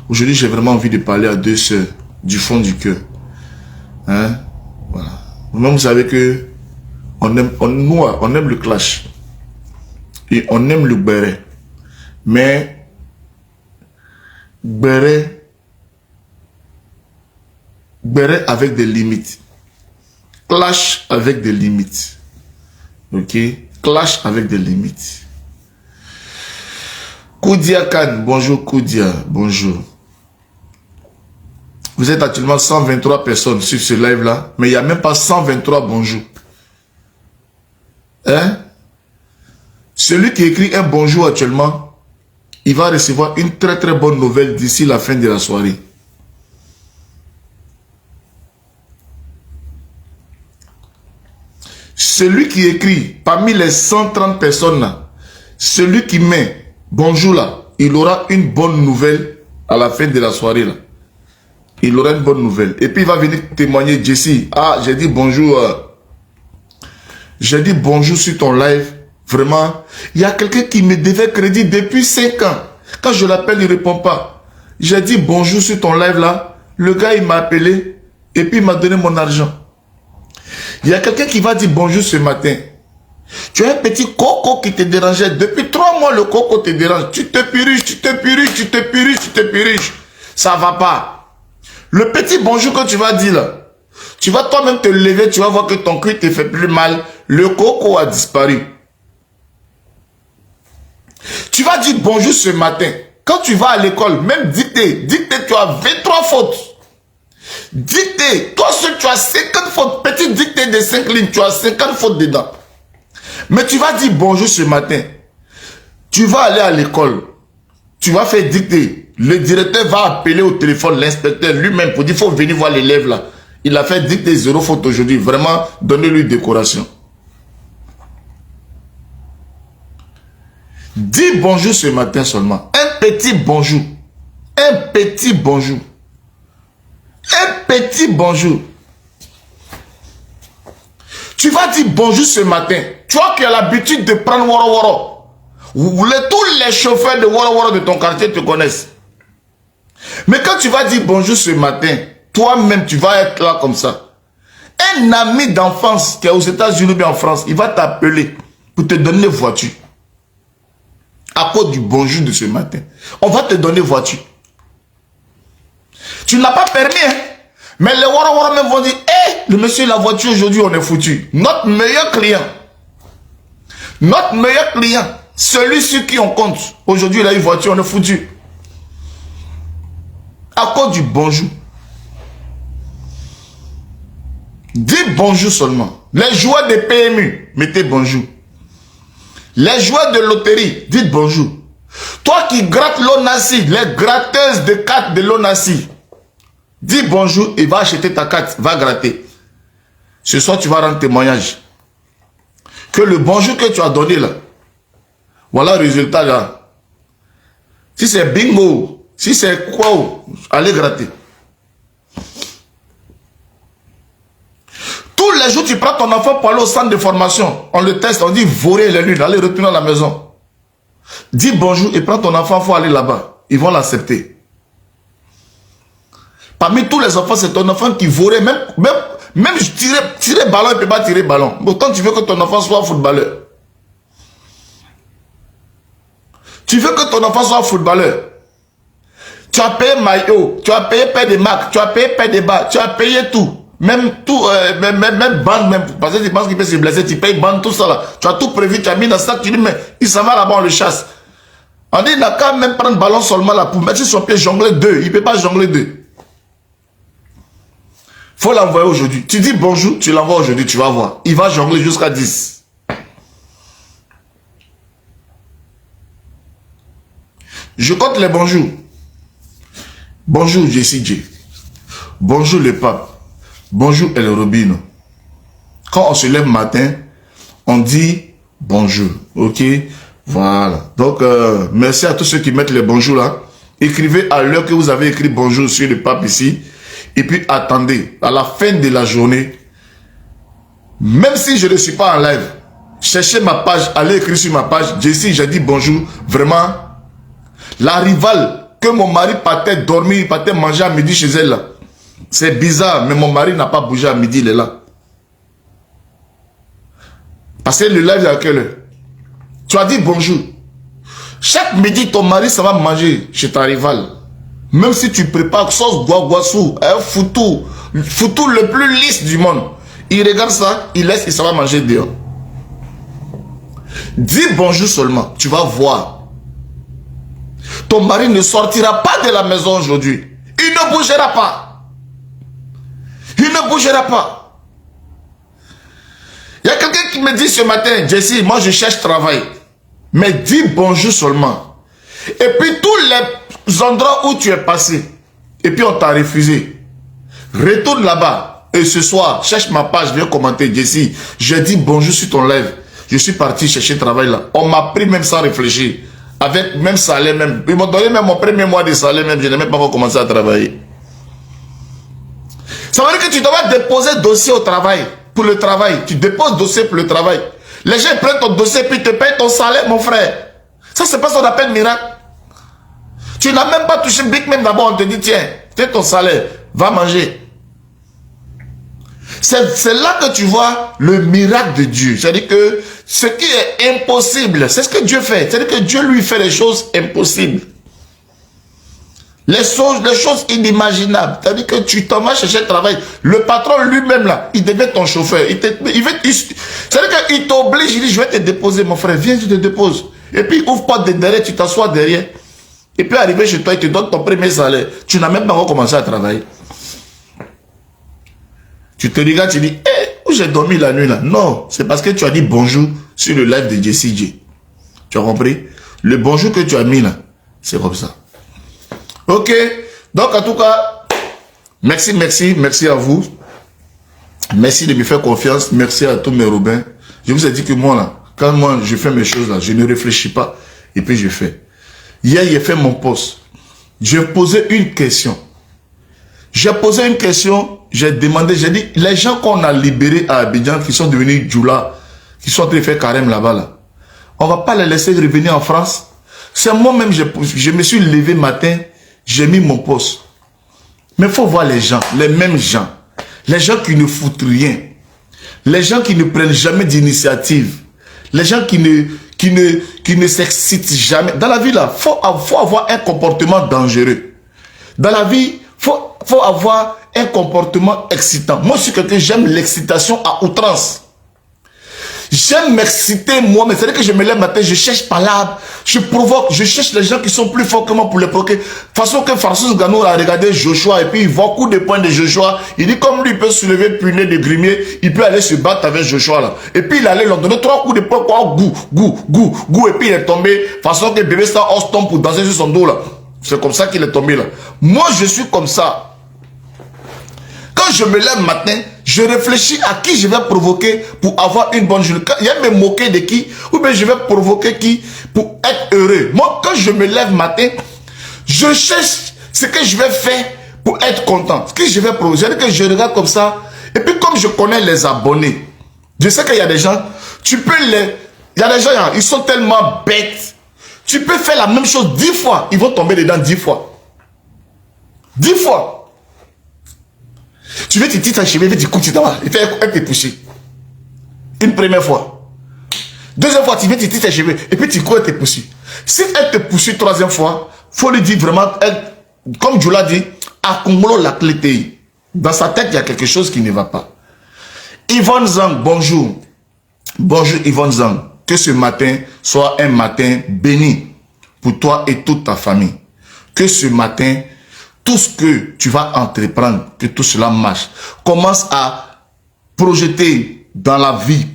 Aujourd'hui, j'ai vraiment envie de parler à deux sœurs du fond du cœur. Hein? Voilà. Vous-même, vous savez que on aime le clash. Et on aime le béret. Mais béret avec des limites. Clash avec des limites. Ok? Clash avec des limites. Koudia Khan, bonjour Koudia, bonjour. Vous êtes actuellement 123 personnes sur ce live-là, mais il n'y a même pas 123 bonjour. Hein? Celui qui écrit un bonjour actuellement, il va recevoir une très très bonne nouvelle d'ici la fin de la soirée. Celui qui écrit parmi les 130 personnes là, celui qui met bonjour là, il aura une bonne nouvelle à la fin de la soirée là. Il aura une bonne nouvelle. Et puis il va venir témoigner, Jessie. Ah, j'ai dit bonjour. J'ai dit bonjour sur ton live. Vraiment, il y a quelqu'un qui me devait crédit depuis 5 ans. Quand je l'appelle, il ne répond pas. J'ai dit bonjour sur ton live là. Le gars, il m'a appelé et puis il m'a donné mon argent. Il y a quelqu'un qui va dire bonjour ce matin. Tu as un petit coco qui te dérangeait. Depuis 3 mois, le coco te dérange. Tu te purges, tu te purges, tu te purges, tu te purges. Ça ne va pas. Le petit bonjour que tu vas dire là, tu vas toi-même te lever, tu vas voir que ton cuir te fait plus mal. Le coco a disparu. Tu vas dire bonjour ce matin. Quand tu vas à l'école, même dictée, tu as 23 fautes. Dictée, toi seul tu as 50 fautes. Petite dictée de 5 lignes, tu as 50 fautes dedans. Mais tu vas dire bonjour ce matin. Tu vas aller à l'école. Tu vas faire dictée. Le directeur va appeler au téléphone l'inspecteur lui-même pour dire il faut venir voir l'élève là. Il a fait dictée 0 faute aujourd'hui. Vraiment, donnez-lui décoration. Dis bonjour ce matin seulement. Un petit bonjour. Un petit bonjour. Un petit bonjour. Tu vas dire bonjour ce matin. Tu vois qu'il a l'habitude de prendre Woro Woro. Tous les chauffeurs de Woro Woro de ton quartier te connaissent. Mais quand tu vas dire bonjour ce matin, toi-même tu vas être là comme ça. Un ami d'enfance qui est aux États-Unis ou bien en France, il va t'appeler pour te donner une voiture. À cause du bonjour de ce matin. On va te donner voiture. Tu n'as pas permis, hein? Mais les Woro Woro même vont dire, hé, le monsieur, la voiture aujourd'hui, on est foutu. Notre meilleur client. Notre meilleur client. Celui sur qui on compte. Aujourd'hui, il a une voiture, on est foutu. À cause du bonjour. Dis bonjour seulement. Les joueurs de PMU, mettez bonjour. Les joueurs de loterie, dites bonjour. Toi qui grattes l'ONACI, les gratteuses de cartes de l'ONACI, dis bonjour et va acheter ta carte, va gratter. Ce soir, tu vas rendre témoignage. Que le bonjour que tu as donné là, voilà le résultat là. Si c'est bingo, si c'est quoi, allez gratter. Tous les jours, tu prends ton enfant pour aller au centre de formation. On le teste, on dit voler les lunes, allez retourner à la maison. Dis bonjour et prends ton enfant, il faut aller là-bas. Ils vont l'accepter. Parmi tous les enfants, c'est ton enfant qui volait. Même tirer ballon, il ne peut pas tirer ballon. Pourtant, tu veux que ton enfant soit footballeur. Tu veux que ton enfant soit footballeur. Tu as payé maillot, tu as payé paire de marques, tu as payé paire de bas, tu as payé tout. Même tout, même bande, même, parce que tu penses qu'il peut se blesser, tu payes bande, tout ça là. Tu as tout prévu, tu as mis dans ça, tu dis, mais il s'en va là-bas, on le chasse. On dit, il n'a qu'à même prendre ballon seulement là pour mettre sur son pied, jongler 2. Il ne peut pas jongler 2. Faut l'envoyer aujourd'hui. Tu dis bonjour, tu l'envoies aujourd'hui, tu vas voir. Il va jongler jusqu'à 10. Je compte les bonjours. Bonjour Jessie J. Bonjour le pape. Bonjour El Robino. Quand on se lève matin, on dit bonjour. Ok? Voilà. Donc, merci à tous ceux qui mettent les bonjours là. Écrivez à l'heure que vous avez écrit bonjour sur le pape ici. Et puis attendez, à la fin de la journée, même si je ne suis pas en live, cherchez ma page, allez écrire sur ma page. Jessie, j'ai dit bonjour. Vraiment, la rivale que mon mari partait dormir, partait manger à midi chez elle là. C'est bizarre, mais mon mari n'a pas bougé à midi, il est là. Parce que le live est à quelle heure? Tu as dit bonjour. Chaque midi, ton mari, ça va manger chez ta rivale. Même si tu prépares sauce guaguassou, un foutou le plus lisse du monde. Il regarde ça, il laisse et ça va manger dehors. Dis bonjour seulement, tu vas voir. Ton mari ne sortira pas de la maison aujourd'hui. Il ne bougera pas. Il ne bougera pas. Il y a quelqu'un qui me dit ce matin, Jessie, moi je cherche travail. Mais dis bonjour seulement. Et puis tous les endroits où tu es passé, et puis on t'a refusé. Retourne là-bas. Et ce soir, cherche ma page, viens commenter, Jessie. Je dis bonjour sur ton live. Je suis parti chercher travail là. On m'a pris même sans réfléchir. Avec même salaire même. Ils m'ont donné même mon premier mois de salaire même. Je n'ai même pas encore commencé à travailler. Ça veut dire que tu dois déposer dossier au travail. Pour le travail. Tu déposes dossier pour le travail. Les gens prennent ton dossier puis te payent ton salaire, mon frère. Ça, c'est pas ce qu'on appelle miracle. Tu n'as même pas touché Big même d'abord. On te dit, tiens ton salaire. Va manger. C'est là que tu vois le miracle de Dieu. C'est-à-dire que ce qui est impossible, c'est ce que Dieu fait. C'est-à-dire que Dieu lui fait les choses impossibles. Les choses inimaginables. C'est-à-dire que tu t'en vas chercher le travail. Le patron lui-même là, il devient ton chauffeur. C'est-à-dire qu'il t'oblige, il dit, je vais te déposer mon frère. Viens, je te dépose. Et puis il ouvre pas de derrière, tu t'assois derrière. Et puis arrivé chez toi, il te donne ton premier salaire. Tu n'as même pas encore commencé à travailler. Tu te regardes, tu dis, où j'ai dormi la nuit là? Non, c'est parce que tu as dit bonjour sur le live de Jessie J. Tu as compris? Le bonjour que tu as mis là, c'est comme ça. Ok, donc en tout cas, merci à vous. Merci de me faire confiance. Merci à tous mes Robins. Je vous ai dit que moi là, quand moi je fais mes choses là, je ne réfléchis pas et puis je fais. Hier, j'ai fait mon post. J'ai posé une question. J'ai demandé, j'ai dit, les gens qu'on a libérés à Abidjan, qui sont devenus Djoula, qui sont en train de faire carême là-bas, là, on ne va pas les laisser revenir en France. C'est moi-même, je me suis levé matin, j'ai mis mon poste. Mais il faut voir les gens, les mêmes gens. Les gens qui ne foutent rien. Les gens qui ne prennent jamais d'initiative. Les gens qui ne s'excitent jamais. Dans la vie, là, faut avoir un comportement dangereux. Dans la vie, faut avoir un comportement excitant. Moi, je suis quelqu'un, j'aime l'excitation à outrance. J'aime m'exciter moi, mais c'est-à-dire que je me lève matin, je cherche palabres, je provoque, je cherche les gens qui sont plus forts que moi pour les provoquer. Façon que Francis Gano a regardé Joshua et puis il voit coup de poing de Joshua. Il dit comme lui il peut soulever punaise de grimier, il peut aller se battre avec Joshua là. Et puis il allait leur donner 3 coups de poing, quoi, goût, et puis il est tombé. Façon que bébé Star Os tombe pour danser sur son dos là. C'est comme ça qu'il est tombé là. Moi je suis comme ça. Quand je me lève matin, je réfléchis à qui je vais provoquer pour avoir une bonne journée. Il y a me moquer de qui, ou bien je vais provoquer qui pour être heureux. Moi, quand je me lève matin, je cherche ce que je vais faire pour être content. Ce que je vais provoquer. C'est-à-dire que je regarde comme ça. Et puis comme je connais les abonnés, je sais qu'il y a des gens, tu peux les... Il y a des gens, ils sont tellement bêtes. Tu peux faire la même chose 10 fois. Ils vont tomber dedans 10 fois. 10 fois. Tu veux te tirer chez lui, tu cours, tu t'en vas. Il fait un te pousser. Une première fois. Deuxième fois, tu veux te tirer chez lui, et puis tu cours, elle te pousse. Si elle te pousse une troisième fois, il faut lui dire vraiment, comme je l'ai dit, à Congolo la clé. Dans sa tête, il y a quelque chose qui ne va pas. Yvonne Zang, bonjour. Bonjour Yvonne Zang. Que ce matin soit un matin béni pour toi et toute ta famille. Que ce matin, tout ce que tu vas entreprendre, que tout cela marche. Commence à projeter dans la vie.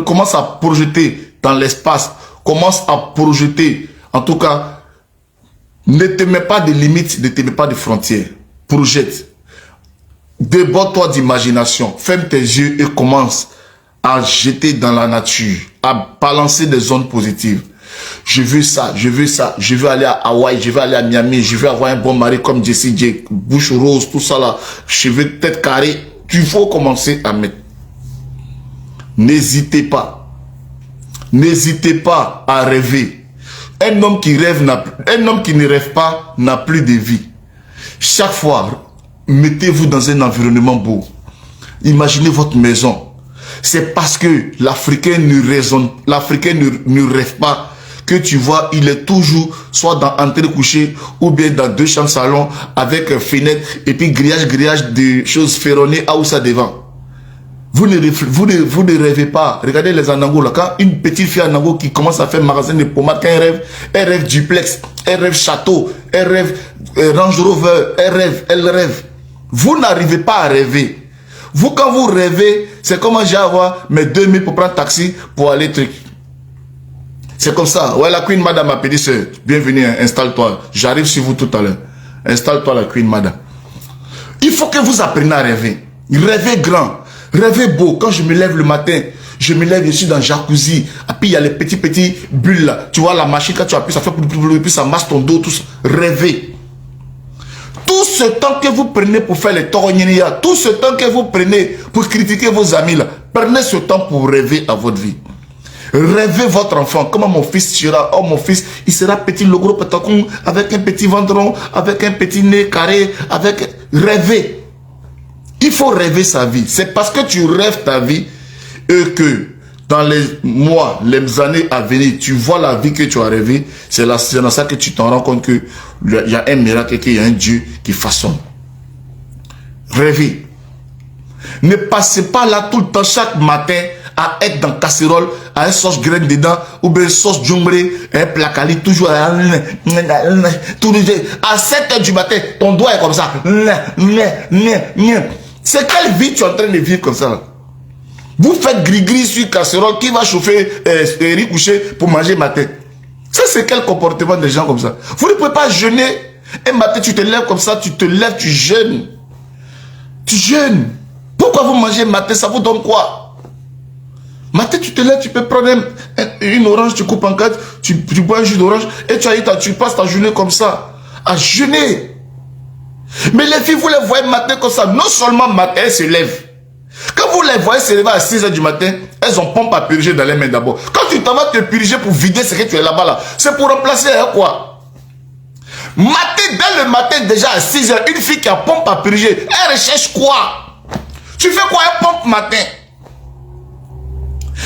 Commence à projeter dans l'espace. Commence à projeter. En tout cas, ne te mets pas de limites, ne te mets pas de frontières. Projette. Déborde-toi d'imagination. Ferme tes yeux et commence à jeter dans la nature, à balancer des ondes positives. Je veux ça, je veux ça, je veux aller à Hawaï, je veux aller à Miami, je veux avoir un bon mari comme Jessie J, bouche rose, tout ça là, cheveux, tête carrée. Tu faut commencer à mettre. N'hésitez pas à rêver. Un homme qui ne rêve pas n'a plus de vie. Chaque fois, mettez-vous dans un environnement beau. Imaginez votre maison. C'est parce que l'Africain ne rêve pas que tu vois, il est toujours soit dans entrée coucher ou bien dans 2 chambres salon avec fenêtre et puis grillage de choses ferronnées à où ça devant. Vous ne rêvez pas. Regardez les Anango là. Quand une petite fille Anango qui commence à faire magasin de pommades, quand elle rêve duplex, elle rêve château, elle rêve Range Rover, elle rêve. Vous n'arrivez pas à rêver. Vous, quand vous rêvez, c'est comme j'ai à avoir mes 2000 pour prendre taxi pour aller truc. C'est comme ça. Ouais, la Queen Madame m'a dit, bienvenue, installe-toi. J'arrive sur vous tout à l'heure. Installe-toi, la Queen Madame. Il faut que vous appreniez à rêver. Rêvez grand. Rêvez beau. Quand je me lève le matin, je me lève, je suis dans le jacuzzi. Et puis il y a les petits bulles là. Tu vois la machine, quand tu appuies, ça fait et puis ça masse ton dos, tout ça. Rêvez. Tout ce temps que vous prenez pour faire les torognénias, tout ce temps que vous prenez pour critiquer vos amis là, prenez ce temps pour rêver à votre vie. Rêvez votre enfant. Comment mon fils sera? Oh, mon fils, il sera petit, le gros patacon, avec un petit ventre rond, avec un petit nez carré, avec... Rêvez. Il faut rêver sa vie. C'est parce que tu rêves ta vie et que dans les mois, les années à venir, tu vois la vie que tu as rêvée. C'est dans ça que tu t'en rends compte qu'il y a un miracle et qu'il y a un Dieu qui façonne. Rêvez. Ne passez pas là tout le temps, chaque matin, à être dans casserole, à une sauce graine dedans, ou bien une sauce djumbré, un placali, toujours à 7h du matin, ton doigt est comme ça. C'est quelle vie tu es en train de vivre comme ça? Vous faites gris-gris sur casserole qui va chauffer riz couché pour manger matin. Ça, c'est quel comportement des gens comme ça? Vous ne pouvez pas jeûner. Un matin, tu te lèves comme ça, tu te lèves, tu jeûnes. Tu jeûnes. Pourquoi vous mangez matin? Ça vous donne quoi? Matin, tu te lèves, tu peux prendre une orange, tu coupes en 4, tu bois un jus d'orange et tu passes ta journée comme ça, à jeûner. Mais les filles, vous les voyez matin comme ça. Non seulement matin, elles se lèvent. Quand vous les voyez se lever à 6h du matin, elles ont pompe à purger dans les mains d'abord. Quand tu t'en vas te purger pour vider ce que tu es là-bas, là, c'est pour remplacer quoi? Matin, dès le matin, déjà à 6h, une fille qui a pompe à purger, elle recherche quoi? Tu fais quoi, elle pompe matin?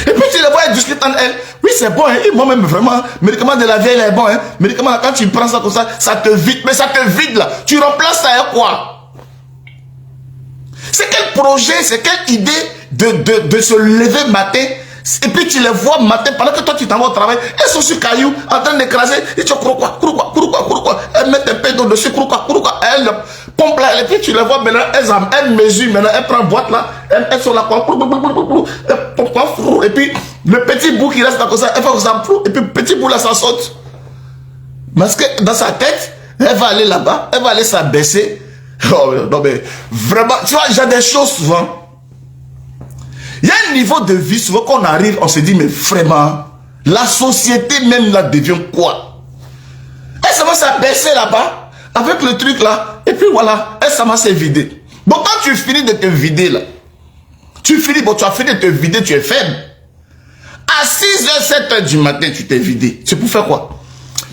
Et puis tu les vois, elles discutent entre elles. Oui, c'est bon, hein? Moi-même, vraiment, le médicament de la vieille est bon. Hein? Le médicament, quand tu prends ça comme ça te vide. Mais ça te vide là. Tu remplaces ça avec quoi? C'est quel projet, c'est quelle idée de se lever matin? Et puis tu les vois matin, pendant que toi tu t'en vas au travail, elles sont sur cailloux, en train d'écraser, et tu crois quoi, elles mettent un peu d'eau dessus, quoi, elles pompent là, et puis tu les vois maintenant, elles mesurent maintenant, elles prennent boîte là, elles sont là, et puis le petit bout qui reste là comme ça, elle fait comme ça, et puis le petit bout là, ça saute. Parce que dans sa tête, elle va aller là-bas, elle va aller s'abaisser. Oh, non mais vraiment, tu vois, j'ai des choses souvent. Il y a un niveau de vie souvent qu'on arrive, on se dit mais vraiment, la société même là devient quoi? Elle ça va s'abaisser là-bas, avec le truc là, et puis voilà, elle ça va se vider. Bon, quand tu finis de te vider là, tu as fini de te vider, tu es faible. À 6h, 7h du matin, tu t'es vidé. C'est pour faire quoi?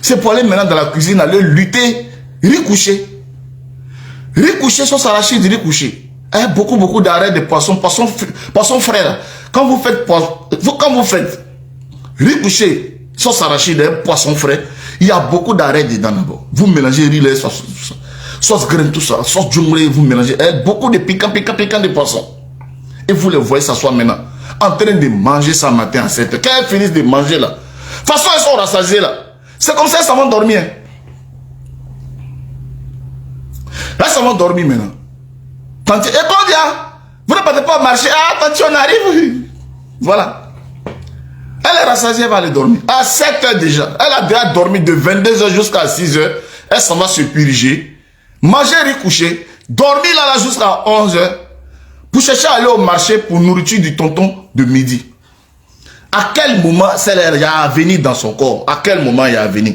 C'est pour aller maintenant dans la cuisine, aller lutter, riz couché. Riz couché, sauce arachide, riz couché. Beaucoup d'arrêts de poisson frais là. Quand vous faites riz couché, sauce arachide, poisson frais, il y a beaucoup d'arrêts dedans d'abord. Vous mélangez riz, les sauce graine, tout ça, sauce djumbré, vous mélangez beaucoup de piquant de poisson. Et vous les voyez s'asseoir maintenant, en train de manger ça matin à 7h. Quand elles finissent de manger là, de toute façon elles sont rassasiées là. C'est comme ça elles s'en vont dormir. Là, ça va dormir maintenant. Tanti, et Claudia, vous ne partez pas marcher. Ah, Tanti, on arrive. Voilà. Elle est rassasiée, elle va aller dormir. À 7h déjà. Elle a déjà dormi de 22h jusqu'à 6h. Elle s'en va se purger. Manger, riz couché. Dormir là jusqu'à 11h. Pour chercher à aller au marché pour nourriture du tonton de midi. À quel moment il y a à venir dans son corps? À quel moment il y a à venir?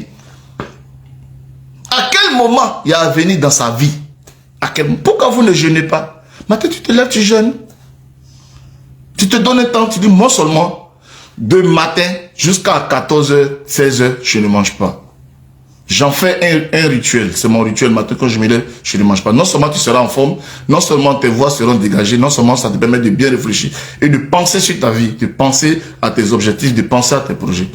À quel moment il y a à venir dans sa vie? Pourquoi vous ne jeûnez pas? Matin, tu te lèves, tu jeûnes. Tu te donnes un temps, tu dis, moi seulement, de matin jusqu'à 14h, 16h, je ne mange pas. J'en fais un rituel. C'est mon rituel. Matin, quand je me lève, je ne mange pas. Non seulement tu seras en forme, non seulement tes voix seront dégagées, non seulement ça te permet de bien réfléchir et de penser sur ta vie, de penser à tes objectifs, de penser à tes projets.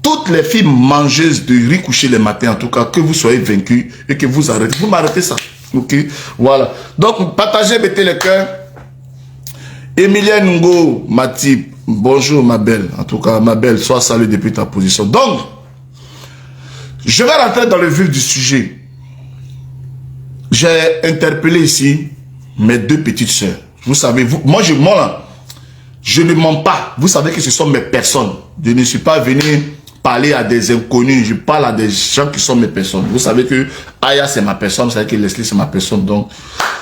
Toutes les filles mangeuses de riz couché le matin, en tout cas, que vous soyez vaincus et que vous arrêtez. Vous m'arrêtez ça. Ok? Voilà. Donc, partagez, mettez le cœur. Emilienne Ngo, Matip, bonjour ma belle. En tout cas, ma belle, sois saluée depuis ta position. Donc, je vais rentrer dans le vif du sujet. J'ai interpellé ici mes deux petites sœurs. Vous savez, moi là, je ne mens pas. Vous savez que ce sont mes personnes. Je ne suis pas venu parler à des inconnus. Je parle à des gens qui sont mes personnes. Vous savez que Aya c'est ma personne. Vous savez que Leslie c'est ma personne. Donc,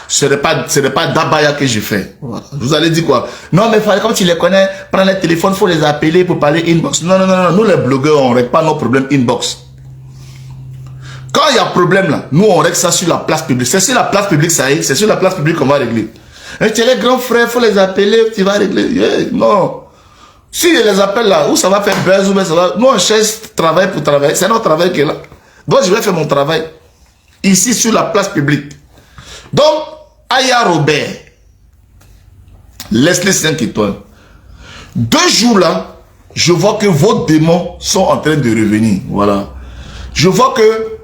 ce n'est pas d'Abaya que j'ai fait. Voilà. Vous allez dire quoi? Non, mais comme tu les connais, prends les téléphones, il faut les appeler pour parler inbox. Non, non, non, non. Nous les blogueurs, on ne règle pas nos problèmes inbox. Quand il y a problème là, nous on règle ça sur la place publique. C'est sur la place publique, ça y est, c'est sur la place publique qu'on va régler. Et tu es les grands frères, il faut les appeler, tu vas régler. Yeah, non. Si je les appelle là, où ça va faire buzz, ou ça va. Nous on cherche travail pour travailler. C'est notre travail qui est là. Donc je vais faire mon travail. Ici sur la place publique. Donc, Aya Robert, laisse-les 5 étoiles. 2 jours là, je vois que vos démons sont en train de revenir. Voilà. Je vois que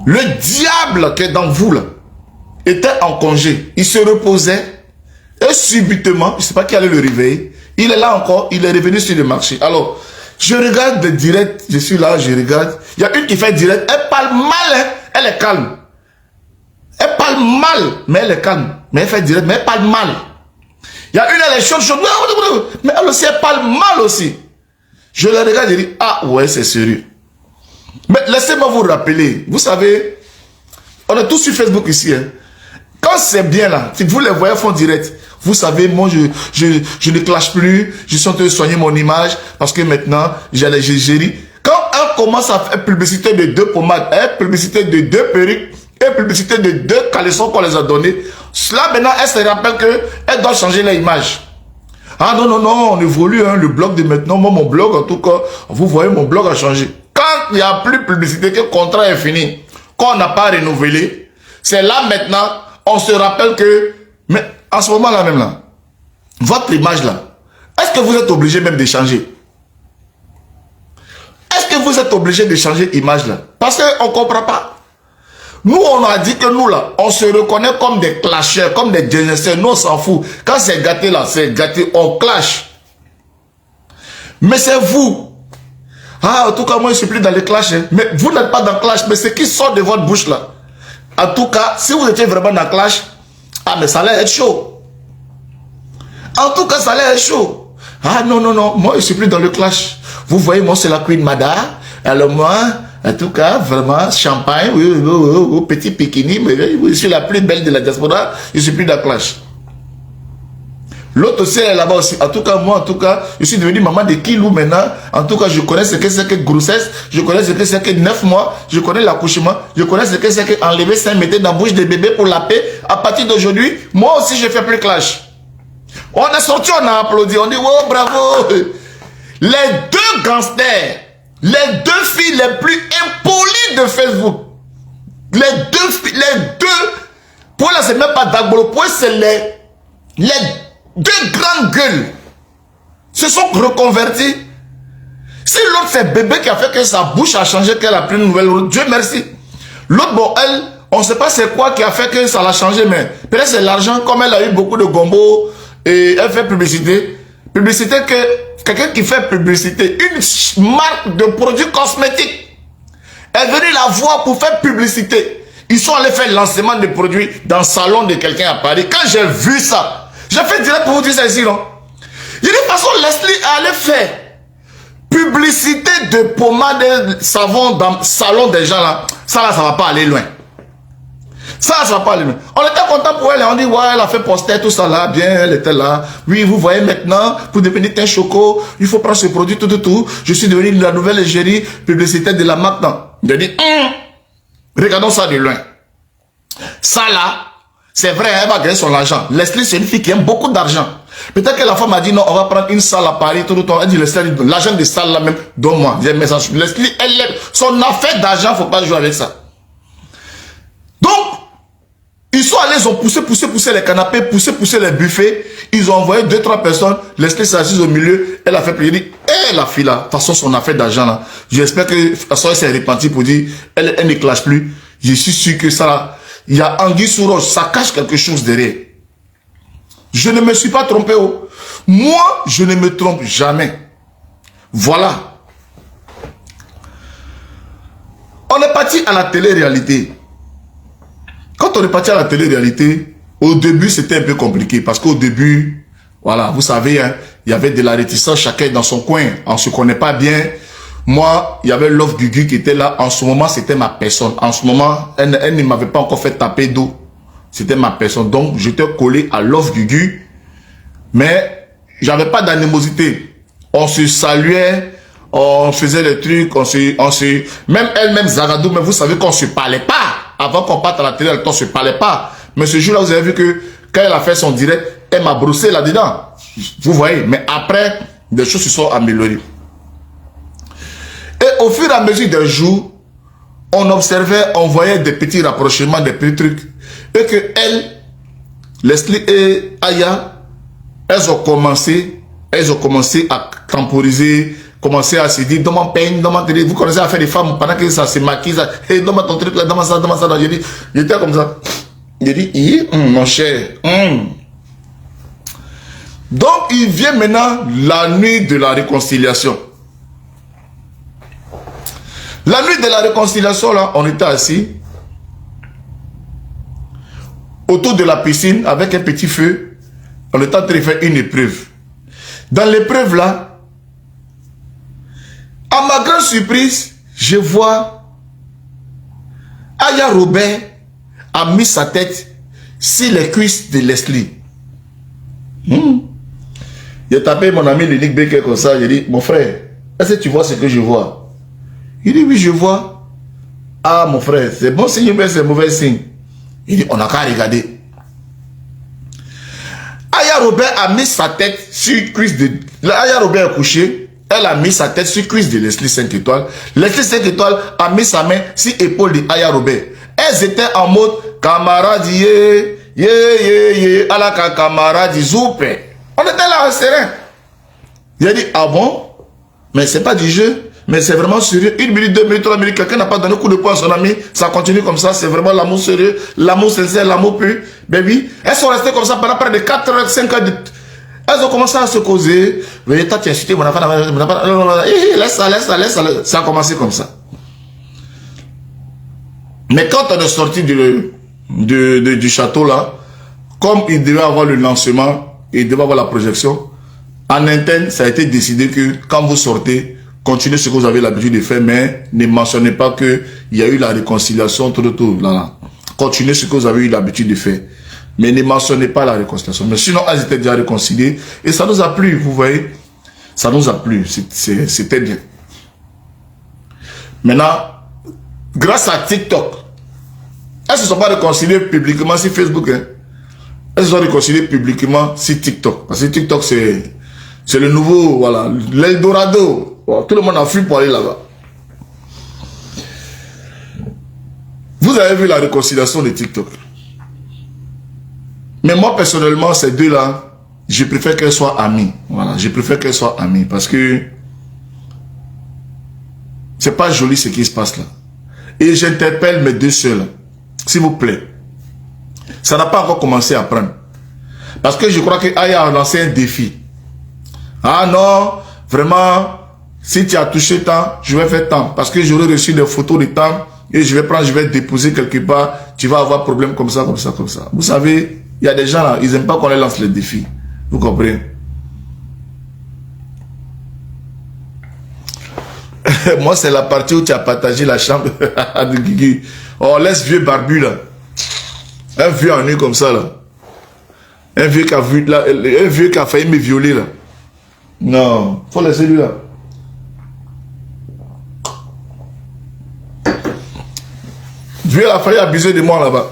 le diable qui est dans vous là, était en congé. Il se reposait et subitement, je ne sais pas qui allait le réveiller, il est là encore, il est revenu sur le marché. Alors, je regarde le direct, je suis là, je regarde. Il y a une qui fait direct, elle parle mal, hein, elle est calme. Elle parle mal, mais elle est calme. Mais elle fait direct, mais elle parle mal. Il y a une, elle est chaude, mais elle aussi, elle parle mal aussi. Je la regarde et dis, ah ouais, c'est sérieux. Mais laissez-moi vous rappeler, vous savez, on est tous sur Facebook ici, hein. Quand c'est bien là, si vous les voyez font direct, vous savez, moi je ne clash plus, je suis en train de soigner mon image parce que maintenant, j'ai ri. Quand elle commence à faire publicité de 2 pommades, publicité de 2 perruques et publicité de 2 caleçons qu'on les a donnés, là maintenant, elle se rappelle qu'elle doit changer l'image. Ah non, non, non, on évolue, hein, le blog de maintenant, moi mon blog en tout cas, vous voyez, mon blog a changé. Quand il n'y a plus de publicité, que le contrat est fini, qu'on n'a pas renouvelé, c'est là maintenant, on se rappelle que, mais en ce moment-là même là, votre image là, est-ce que vous êtes obligé même de changer? Est-ce que vous êtes obligé de changer l'image là? Parce qu'on ne comprend pas. Nous, on a dit que nous là, on se reconnaît comme des clasheurs, comme des généraux. Nous, on s'en fout. Quand c'est gâté là, c'est gâté, on clash. Mais c'est vous. Ah, en tout cas, moi, je ne suis plus dans les clashs. Hein. Mais vous n'êtes pas dans le clash. Mais ce qui sort de votre bouche là. En tout cas, si vous étiez vraiment dans le clash, ah, mais ça allait être chaud. En tout cas, ça allait être chaud. Ah, non, non, non. Moi, je ne suis plus dans le clash. Vous voyez, moi, c'est la Queen Mada. Alors, moi, en tout cas, vraiment, champagne, oui, petit bikini, mais je suis la plus belle de la diaspora. Je ne suis plus dans le clash. L'autre aussi est là-bas aussi. En tout cas, moi, en tout cas, je suis devenu maman de Kilou maintenant. En tout cas, je connais ce que c'est que grossesse. Je connais ce que c'est que 9 mois. Je connais l'accouchement. Je connais ce que c'est que enlever ça, mettre dans la bouche des bébés pour la paix. À partir d'aujourd'hui, moi aussi, je fais plus clash. On est sorti, on a applaudi. On dit, oh, bravo. Les 2 gangsters, les 2 filles les plus impolies de Facebook. Les 2, pour là, c'est même pas Dagbolo. Pour c'est les 2 grandes gueules se sont reconvertis. Si l'autre c'est bébé qui a fait que sa bouche a changé, qu'elle a pris une nouvelle route, Dieu merci. L'autre, bon, elle, on ne sait pas c'est quoi qui a fait que ça l'a changé, mais peut-être c'est l'argent, comme elle a eu beaucoup de gombo et elle fait publicité. Publicité que quelqu'un qui fait publicité, une marque de produits cosmétiques est venu la voir pour faire publicité. Ils sont allés faire le lancement de produits dans le salon de quelqu'un à Paris. Quand j'ai vu ça, j'ai fait direct pour vous dire ça ici, non? Il dit, de toute façon, Leslie allait faire publicité de pommade, savon dans le salon des gens là. Ça là, ça va pas aller loin. Ça va pas aller loin. On était content pour elle. On dit, ouais, elle a fait poster tout ça là. Bien, elle était là. Oui, vous voyez maintenant, pour devenir un choco, il faut prendre ce produit, tout. Je suis devenu la nouvelle égérie publicitaire de la marque. Je dis, regardons ça de loin. Ça là, C'est vrai, elle va gagner son argent. Leslie, c'est une fille qui aime beaucoup d'argent. Peut-être que la femme a dit non, on va prendre une salle à Paris, tout le temps. Elle dit Leslie, l'argent des salles là même, donne-moi. Leslie, elle aime son affaire d'argent, il ne faut pas jouer avec ça. Donc, ils sont allés, ils ont poussé les canapés, poussé les buffets. Ils ont envoyé 2-3 personnes. Leslie s'est assise au milieu. Elle a fait prier. Elle dit, la fille là, de toute façon, son affaire d'argent là. J'espère que, de toute façon, elle s'est repentie pour dire, elle ne clash plus. Je suis sûr que ça là, il y a anguille sous roche, ça cache quelque chose derrière. Je ne me suis pas trompé. Oh. Moi, je ne me trompe jamais. Voilà. On est parti à la télé-réalité. Quand on est parti à la télé-réalité, au début, c'était un peu compliqué. Parce qu'au début, voilà, vous savez, hein, il y avait de la réticence, chacun dans son coin. On ne se connaît pas bien. Moi, il y avait Love Gugu qui était là. En ce moment, c'était ma personne. En ce moment, elle ne m'avait pas encore fait taper d'eau. C'était ma personne. Donc, j'étais collé à Love Gugu. Mais, j'avais pas d'animosité. On se saluait. On faisait des trucs. Même elle-même, Zagadou, mais vous savez qu'on ne se parlait pas. Avant qu'on parte à la télé, on ne se parlait pas. Mais ce jour-là, vous avez vu que quand elle a fait son direct, elle m'a brossé là-dedans. Vous voyez. Mais après, des choses se sont améliorées. Et au fur et à mesure des jours, on observait, on voyait des petits rapprochements, des petits trucs. Et que elle, Leslie et Aya, elles ont commencé à temporiser, commencer à se dire, donne-moi peine, donne-moi télé. Vous connaissez à faire des femmes pendant que ça se maquille, ça, hey, donne-moi ton truc là, donne-moi ça, donne-moi ça. J'étais comme ça. J'ai dit, mon cher. Donc, il vient maintenant la nuit de la réconciliation. La nuit de la réconciliation, là, on était assis autour de la piscine avec un petit feu. On était en train de faire une épreuve. Dans l'épreuve, là, à ma grande surprise, je vois Aya Robert a mis sa tête sur les cuisses de Leslie. J'ai tapé mon ami Lénique Becker comme ça. J'ai dit, mon frère, est-ce que tu vois ce que je vois? Il dit, oui, je vois. Ah, mon frère, c'est bon signe ou c'est mauvais signe? Il dit, on n'a qu'à regarder. Aya Robert a mis sa tête sur cuisse de... Aya Robert est couché. Elle a mis sa tête sur cuisse de Leslie 5 étoiles. Leslie 5 étoiles a mis sa main sur l'épaule de Aya Robert. Elles étaient en mode camarade, à la camarade, zoupe. On était là en serein. Il a dit, ah bon? Mais c'est pas du jeu. Mais c'est vraiment sérieux. 1 minute, 2 minutes, 3 minutes, quelqu'un n'a pas donné coup de poing à son ami. Ça continue comme ça. C'est vraiment l'amour sérieux, l'amour sincère, l'amour pur. Baby. Elles sont restées comme ça pendant près de 4 heures, 5 heures. Elles ont commencé à se causer. Mais toi, tu as insulté mon enfant. Laisse ça. Ça a commencé comme ça. Mais quand on est sorti du château là, comme il devait avoir le lancement, il devait avoir la projection, en interne, ça a été décidé que quand vous sortez, continuez ce que vous avez l'habitude de faire, mais ne mentionnez pas qu'il y a eu la réconciliation, tout. Continuez ce que vous avez eu l'habitude de faire. Mais ne mentionnez pas la réconciliation. Mais sinon, elles étaient déjà réconciliées. Et ça nous a plu, vous voyez. Ça nous a plu. C'était bien. Maintenant, grâce à TikTok, elles ne se sont pas réconciliées publiquement sur Facebook. Hein. Elles se sont réconciliées publiquement sur TikTok. Parce que TikTok, c'est le nouveau, voilà, l'Eldorado. Bon, tout le monde a fui pour aller là-bas. Vous avez vu la réconciliation de TikTok. Mais moi, personnellement, ces deux-là, je préfère qu'elles soient amies. Voilà, je préfère qu'elles soient amies parce que c'est pas joli ce qui se passe là. Et j'interpelle mes deux sœurs, s'il vous plaît. Ça n'a pas encore commencé à prendre. Parce que je crois que Aya a lancé un défi. Ah non, vraiment, si tu as touché tant, je vais faire tant. Parce que j'aurai reçu des photos de tant et je vais déposer quelque part. Tu vas avoir problème comme ça. Vous savez, il y a des gens là, ils n'aiment pas qu'on les lance les défis. Vous comprenez? Moi, c'est la partie où tu as partagé la chambre de Guigui. Oh, laisse vieux barbu là. Un vieux en nu comme ça là. Un vieux qui a failli me violer là. Non, faut laisser lui là. Dieu a failli abuser de moi là-bas.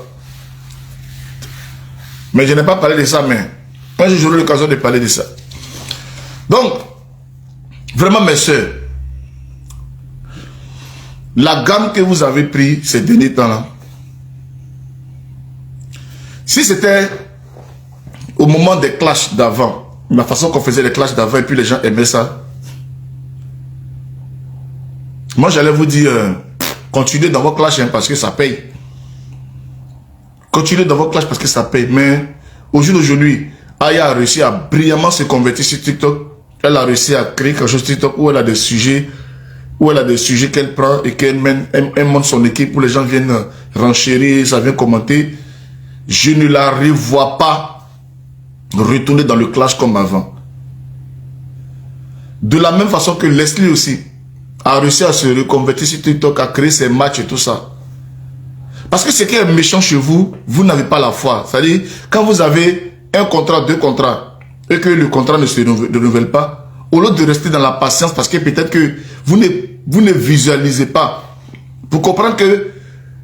Mais je n'ai pas parlé de ça, mais un jour j'aurai l'occasion de parler de ça. Donc, vraiment mes soeurs, la gamme que vous avez pris ces derniers temps-là, si c'était au moment des clashs d'avant, la façon qu'on faisait les clashs d'avant et puis les gens aimaient ça, moi j'allais vous dire, continuez dans vos clashs hein, parce que ça paye. Continuez dans vos clashs parce que ça paye. Mais au jour d'aujourd'hui, Aya a réussi à brillamment se convertir sur TikTok. Elle a réussi à créer quelque chose sur TikTok où elle a des sujets, qu'elle prend et qu'elle mène, elle monte son équipe où les gens viennent renchérir, ça vient commenter. Je ne la revois pas retourner dans le clash comme avant. De la même façon que Leslie aussi a réussi à se reconvertir sur TikTok, à créer ses matchs et tout ça. Parce que ce qui est méchant chez vous, vous n'avez pas la foi. C'est-à-dire, quand vous avez un contrat, 2 contrats, et que le contrat ne se renouvelle pas, au lieu de rester dans la patience, parce que peut-être que vous ne visualisez pas, pour comprendre que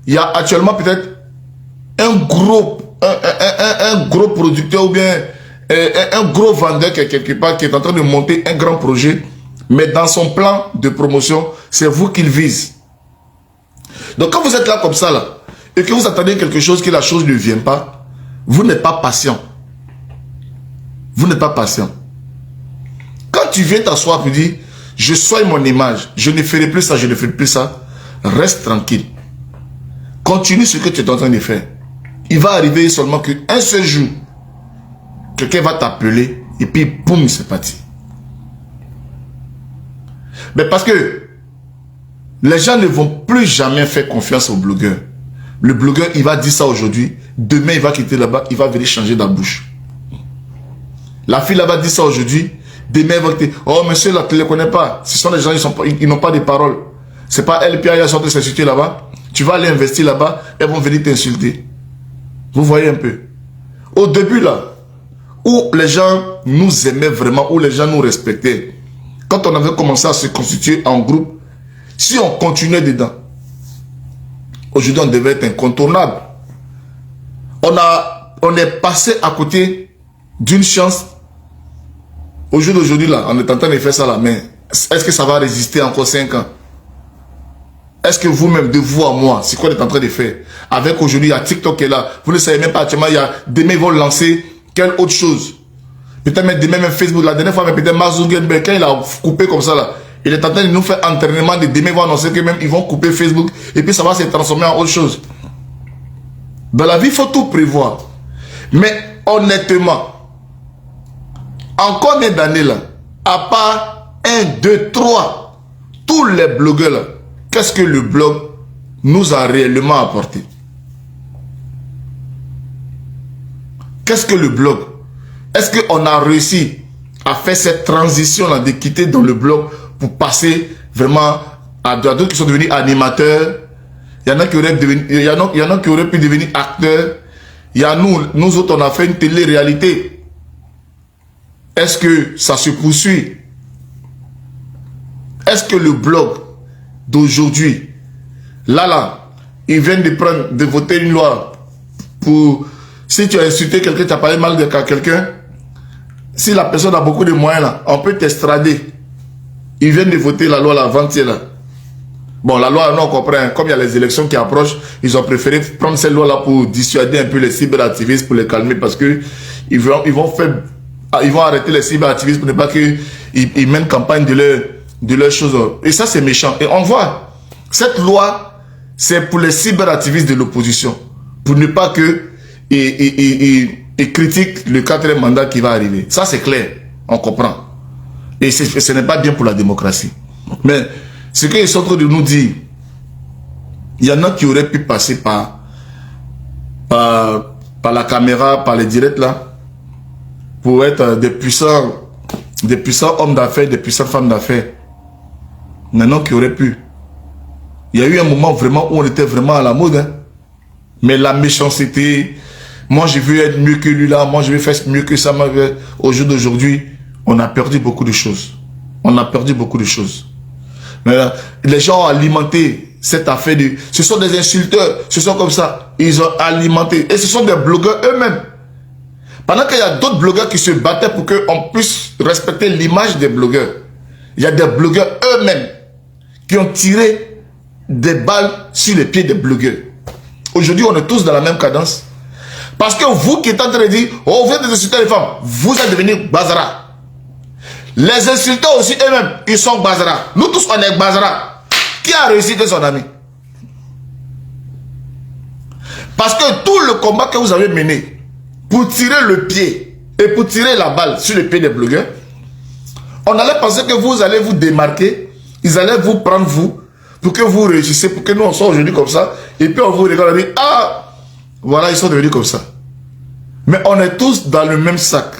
il y a actuellement peut-être un gros producteur ou bien un gros vendeur qui est quelque part, qui est en train de monter un grand projet, mais dans son plan de promotion, c'est vous qu'il vise. Donc quand vous êtes là comme ça, là, et que vous attendez quelque chose, que la chose ne vient pas, vous n'êtes pas patient. Vous n'êtes pas patient. Quand tu viens t'asseoir et dire, je soigne mon image, je ne ferai plus ça, je ne ferai plus ça, reste tranquille. Continue ce que tu es en train de faire. Il va arriver seulement qu'un seul jour, quelqu'un va t'appeler et puis boum, c'est parti. Mais parce que les gens ne vont plus jamais faire confiance au blogueur. Le blogueur, il va dire ça aujourd'hui. Demain, il va quitter là-bas. Il va venir changer la bouche. La fille là-bas dit ça aujourd'hui. Demain, il va quitter. Oh, monsieur, là, tu ne les connais pas. Ce sont des gens, ils n'ont pas de parole. C'est pas elle, puis elle sort de s'insulter là-bas. Tu vas aller investir là-bas. Elles vont venir t'insulter. Vous voyez un peu. Au début, là, où les gens nous aimaient vraiment, où les gens nous respectaient, quand on avait commencé à se constituer en groupe, si on continuait dedans, aujourd'hui, on devait être incontournable. On est passé à côté d'une chance. Au jour d'aujourd'hui, là, on est en train de faire ça là, mais est-ce que ça va résister encore 5 ans? Est-ce que vous-même, de vous à moi, c'est quoi vous êtes en train de faire? Avec aujourd'hui, il y a TikTok qui est là. Vous ne savez même pas actuellement, demain, ils vont lancer quelle autre chose. Peut-être même demain, même Facebook, la dernière fois, mais peut-être Mark Zuckerberg, quand il a coupé comme ça là, il est en train de nous faire entraînement de demain, ils vont annoncer que même ils vont couper Facebook et puis ça va se transformer en autre chose. Dans la vie, il faut tout prévoir. Mais honnêtement, en combien d'années là, à part 1, 2, 3, tous les blogueurs là, qu'est-ce que le blog nous a réellement apporté? Qu'est-ce que le blog? Est-ce qu'on a réussi à faire cette transition là de quitter dans le blog pour passer vraiment à d'autres qui sont devenus animateurs? Il y en a qui auraient pu devenir acteurs. Il y a nous autres, on a fait une télé-réalité. Est-ce que ça se poursuit? Est-ce que le blog d'aujourd'hui, là, ils viennent de voter une loi pour, si tu as insulté quelqu'un, tu as parlé mal de quelqu'un, si la personne a beaucoup de moyens, là, on peut t'extrader. Ils viennent de voter la loi avant-hier, là. Bon, la loi, non, on comprend. Comme il y a les élections qui approchent, ils ont préféré prendre cette loi-là pour dissuader un peu les cyberactivistes, pour les calmer, parce que ils vont arrêter les cyberactivistes pour ne pas qu'ils mènent campagne de leurs choses. Et ça, c'est méchant. Et on voit, cette loi, c'est pour les cyberactivistes de l'opposition, pour ne pas qu'ils critiquent le 4e mandat qui va arriver. Ça, c'est clair. On comprend. Et ce n'est pas bien pour la démocratie. Mais ce qu'ils sont en train de nous dire, il y en a qui auraient pu passer par la caméra, par les directs là, pour être des puissants hommes d'affaires, des puissantes femmes d'affaires. Il y en a qui auraient pu. Il y a eu un moment vraiment où on était vraiment à la mode. Hein. Mais la méchanceté, moi je veux être mieux que lui là, moi je veux faire mieux que ça. Au jour d'aujourd'hui, on a perdu beaucoup de choses. On a perdu beaucoup de choses. Mais les gens ont alimenté cette affaire de... Ce sont des insulteurs, ce sont comme ça. Ils ont alimenté. Et ce sont des blogueurs eux-mêmes Pendant qu'il y a d'autres blogueurs qui se battaient pour qu'on puisse respecter l'image des blogueurs. Il y a des blogueurs eux-mêmes qui ont tiré des balles sur les pieds des blogueurs. Aujourd'hui, on est tous dans la même cadence. Parce que vous qui êtes en train de dire, oh, vous êtes des insulteurs les femmes, vous êtes devenus bazara. Les insulteurs aussi eux-mêmes, ils sont bazara. Nous tous, on est bazara. Qui a réussi de son ami? Parce que tout le combat que vous avez mené pour tirer le pied et pour tirer la balle sur le pied des blogueurs, on allait penser que vous allez vous démarquer, ils allaient vous prendre vous, pour que vous réussissiez, pour que nous on soit aujourd'hui comme ça, et puis on vous regarde et dit, ah, voilà, ils sont devenus comme ça. Mais on est tous dans le même sac.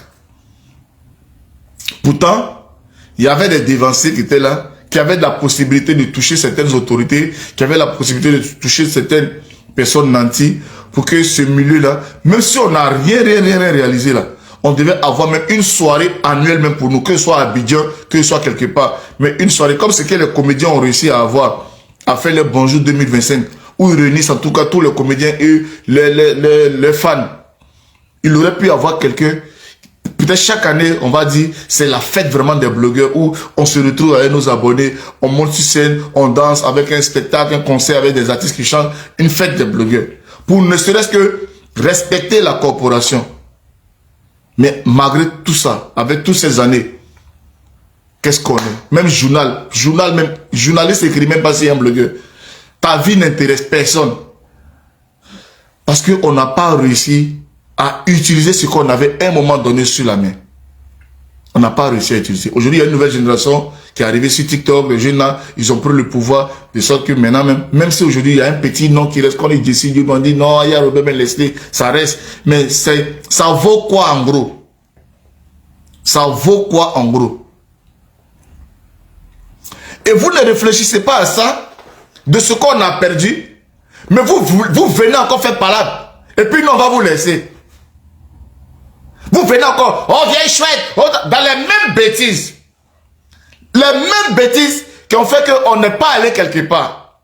Pourtant, il y avait des dévanciers qui étaient là, qui avaient la possibilité de toucher certaines autorités, qui avaient la possibilité de toucher certaines personnes nantis, pour que ce milieu-là, même si on n'a rien réalisé là, on devait avoir même une soirée annuelle même pour nous, que ce soit à Abidjan, que ce soit quelque part. Mais une soirée comme ce que les comédiens ont réussi à avoir, à faire le Bonjour 2025, où ils réunissent en tout cas tous les comédiens et les fans. Il aurait pu avoir quelqu'un, peut-être chaque année, on va dire, c'est la fête vraiment des blogueurs où on se retrouve avec nos abonnés, on monte sur scène, on danse avec un spectacle, un concert avec des artistes qui chantent, une fête des blogueurs. Pour ne serait-ce que respecter la corporation. Mais malgré tout ça, avec toutes ces années, qu'est-ce qu'on est? Même journaliste écrit même pas si un blogueur. Ta vie n'intéresse personne. Parce qu'on n'a pas réussi à utiliser ce qu'on avait à un moment donné sur la main. On n'a pas réussi à utiliser. Aujourd'hui, il y a une nouvelle génération qui est arrivée sur TikTok. Les jeunes là, ils ont pris le pouvoir. De sorte que maintenant, même si aujourd'hui, il y a un petit nom qui reste, qu'on est décidé, on dit non, il y a Robert Ben Leslie, ça reste. Mais ça vaut quoi en gros? Ça vaut quoi en gros? Et vous ne réfléchissez pas à ça, de ce qu'on a perdu, mais vous venez encore faire palade. Et puis nous, on va vous laisser. Vous venez encore, oh vieille chouette, oh, dans les mêmes bêtises. Les mêmes bêtises qui ont fait qu'on n'est pas allé quelque part.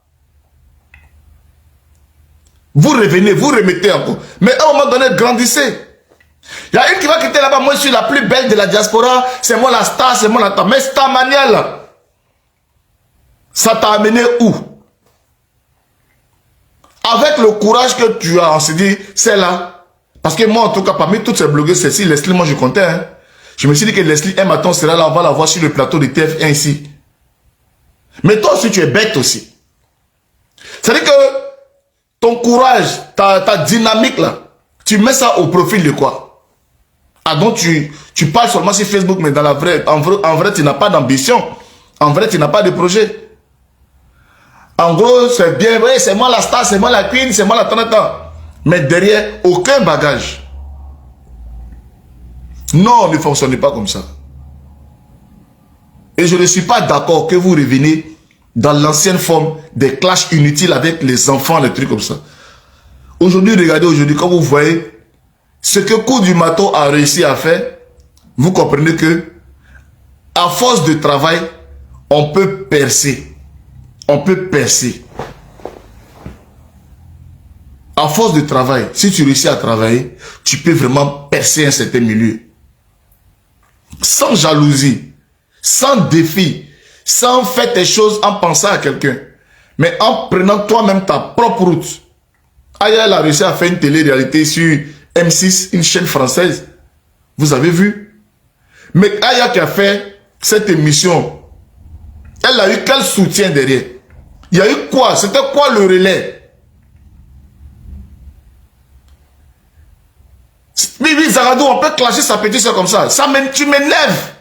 Vous revenez, vous remettez encore. Mais à un moment donné, grandissez. Il y a une qui va quitter là-bas, moi je suis la plus belle de la diaspora, c'est moi la star, c'est moi la star. Mais cette manière-là, ça t'a amené où? Avec le courage que tu as, on s'est dit, c'est là. Parce que moi, en tout cas, parmi toutes ces blogueuses, celle-ci, Leslie, moi je comptais. Hein. Je me suis dit que Leslie, un matin, sera là, on va la voir sur le plateau de TF1 ici. Mais toi aussi, tu es bête aussi. C'est-à-dire que ton courage, ta dynamique là, tu mets ça au profil de quoi? Ah donc tu parles seulement sur Facebook, mais dans la en vrai, tu n'as pas d'ambition. En vrai, tu n'as pas de projet. En gros, c'est bien, oui, c'est moi la star, c'est moi la queen, c'est moi la tanata. Mais derrière, aucun bagage. Non, ne fonctionnez pas comme ça. Et je ne suis pas d'accord que vous reveniez dans l'ancienne forme des clashs inutiles avec les enfants, des trucs comme ça. Aujourd'hui, regardez, aujourd'hui, quand vous voyez ce que Coup du Marteau a réussi à faire, vous comprenez que à force de travail, on peut percer. On peut percer. À force de travail, si tu réussis à travailler, tu peux vraiment percer un certain milieu. Sans jalousie, sans défi, sans faire tes choses en pensant à quelqu'un, mais en prenant toi-même ta propre route. Aya a réussi à faire une télé-réalité sur M6, une chaîne française. Vous avez vu? Mais Aya qui a fait cette émission, elle a eu quel soutien derrière? Il y a eu quoi? C'était quoi le relais? Bibi Zaradou, on peut clasher sa petite soeur comme ça. Tu m'énerves.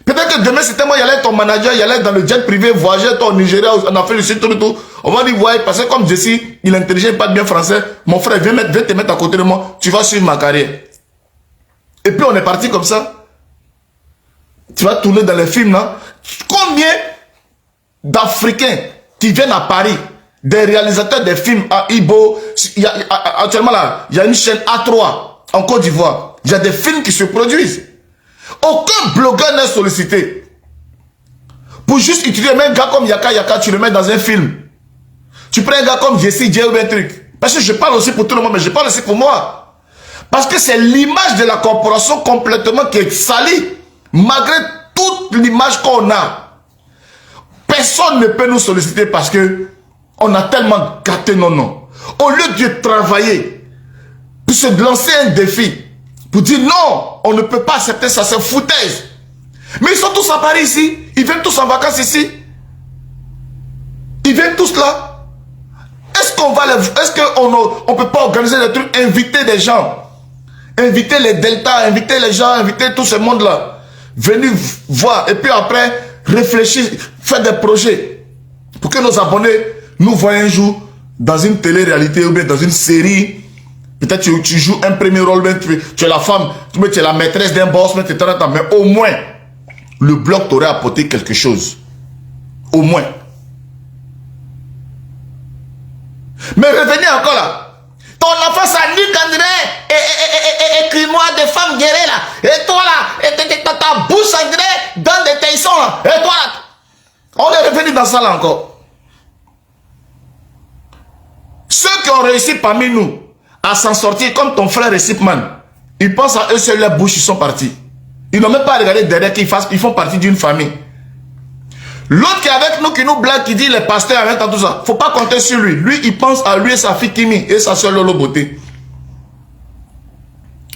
Peut-être que demain, c'était moi, il allait être ton manager, il allait être dans le jet privé, voyager au Nigeria, en Afrique du Sud, tout. On va dire, ouais, parce que comme Jesse, il est intelligent, pas bien français, mon frère, viens te mettre à côté de moi, tu vas suivre ma carrière. Et puis on est parti comme ça. Tu vas tourner dans les films, là. Combien d'Africains qui viennent à Paris, des réalisateurs des films à Ibo, actuellement là, il y a une chaîne A3 en Côte d'Ivoire. Il y a des films qui se produisent. Aucun blogueur n'est sollicité. Pour juste utiliser un gars comme Yaka, tu le mets dans un film. Tu prends un gars comme Jesse J ou un truc. Parce que je parle aussi pour tout le monde, mais je parle aussi pour moi. Parce que c'est l'image de la corporation complètement qui est salie. Malgré toute l'image qu'on a. Personne ne peut nous solliciter parce que on a tellement gâté nos noms. Au lieu de travailler, pour se lancer un défi, pour dire non, on ne peut pas accepter ça, c'est foutaise. Mais ils sont tous à Paris ici. Ils viennent tous en vacances ici. Ils viennent tous là. Est-ce qu'on va, est-ce qu'on ne peut pas organiser des trucs, inviter des gens, inviter les Delta, inviter les gens, inviter tout ce monde-là, venir voir et puis après réfléchir, faire des projets pour que nos abonnés nous voient un jour dans une télé-réalité ou bien dans une série. Peut-être tu joues un premier rôle, tu es la femme, tu es la maîtresse d'un boss, mais au moins le bloc t'aurait apporté quelque chose. Au moins. Mais revenez encore là. Ton enfant s'ennuie quand et écris-moi des femmes guerrières là. Et toi là, ta bouche s'ennuie dans des tessons là. Et toi là. On est revenu dans ça là encore. Ceux qui ont réussi parmi nous à s'en sortir comme ton frère Recipman, ils pensent à eux seuls, la bouche, ils sont partis. Ils n'ont même pas regardé derrière qu'ils font partie d'une famille. L'autre qui est avec nous, qui nous blague, qui dit les pasteurs avec tout ça, faut pas compter sur lui. Lui, il pense à lui et sa fille Kimi et sa soeur Lolo Beauté.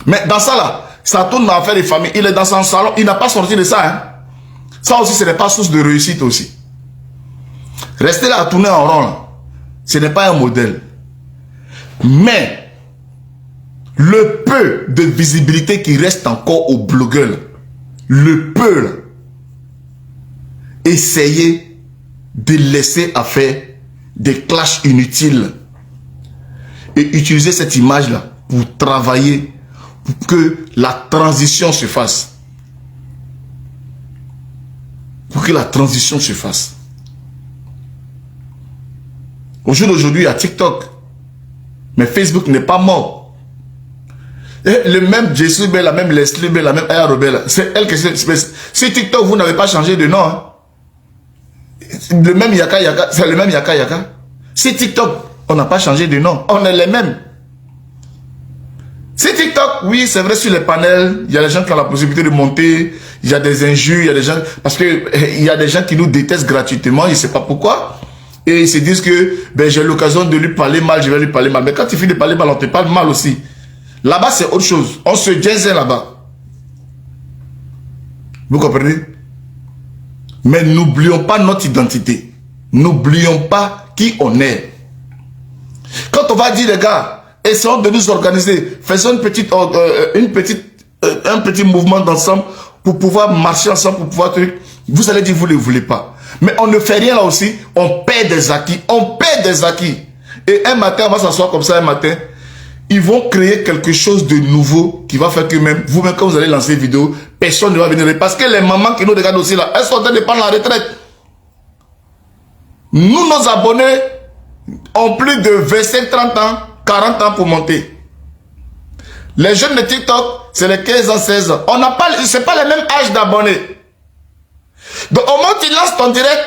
Mais dans ça là, ça tourne dans l'affaire des familles. Il est dans son salon, il n'a pas sorti de ça. Hein. Ça aussi, ce n'est pas source de réussite aussi. Rester là à tourner en rond, là, ce n'est pas un modèle. Mais le peu de visibilité qui reste encore aux blogueurs, le peu, là, essayez de laisser à faire des clashs inutiles et utiliser cette image-là pour travailler, pour que la transition se fasse. Pour que la transition se fasse. Au jour d'aujourd'hui, il y a TikTok. Mais Facebook n'est pas mort. Et le même Jessie, la même Leslie, la même Aya Robel, c'est elle qui si TikTok, vous n'avez pas changé de nom, hein. Le même Yaka Yaka, c'est le même Yaka Yaka. Si TikTok, on n'a pas changé de nom, on est les mêmes. Si TikTok, oui, c'est vrai, sur les panels, il y a des gens qui ont la possibilité de monter, il y a des injures, il y a des gens, parce que il y a des gens qui nous détestent gratuitement, je ne sais pas pourquoi. Et ils se disent que ben, j'ai l'occasion de lui parler mal, je vais lui parler mal. Mais quand tu finis de parler mal, on te parle mal aussi. Là-bas, c'est autre chose. On se jazz là-bas. Vous comprenez? Mais n'oublions pas notre identité. N'oublions pas qui on est. Quand on va dire, les gars, essayons de nous organiser, faisons un petit mouvement d'ensemble pour pouvoir marcher ensemble, pour pouvoir truc. Vous allez dire, vous ne le voulez pas. Mais on ne fait rien là aussi, on perd des acquis. On perd des acquis. Et un matin, on va s'asseoir comme ça un matin. Ils vont créer quelque chose de nouveau qui va faire que même, vous-même, quand vous allez lancer une vidéo, personne ne va venir. Parce que les mamans qui nous regardent aussi là, elles sont en train de prendre la retraite. Nous, nos abonnés ont plus de 25, 30 ans, 40 ans pour monter. Les jeunes de TikTok, c'est les 15 ans, 16 ans. On n'a pas, c'est pas le même âge d'abonnés. Donc au moment où tu lances ton direct,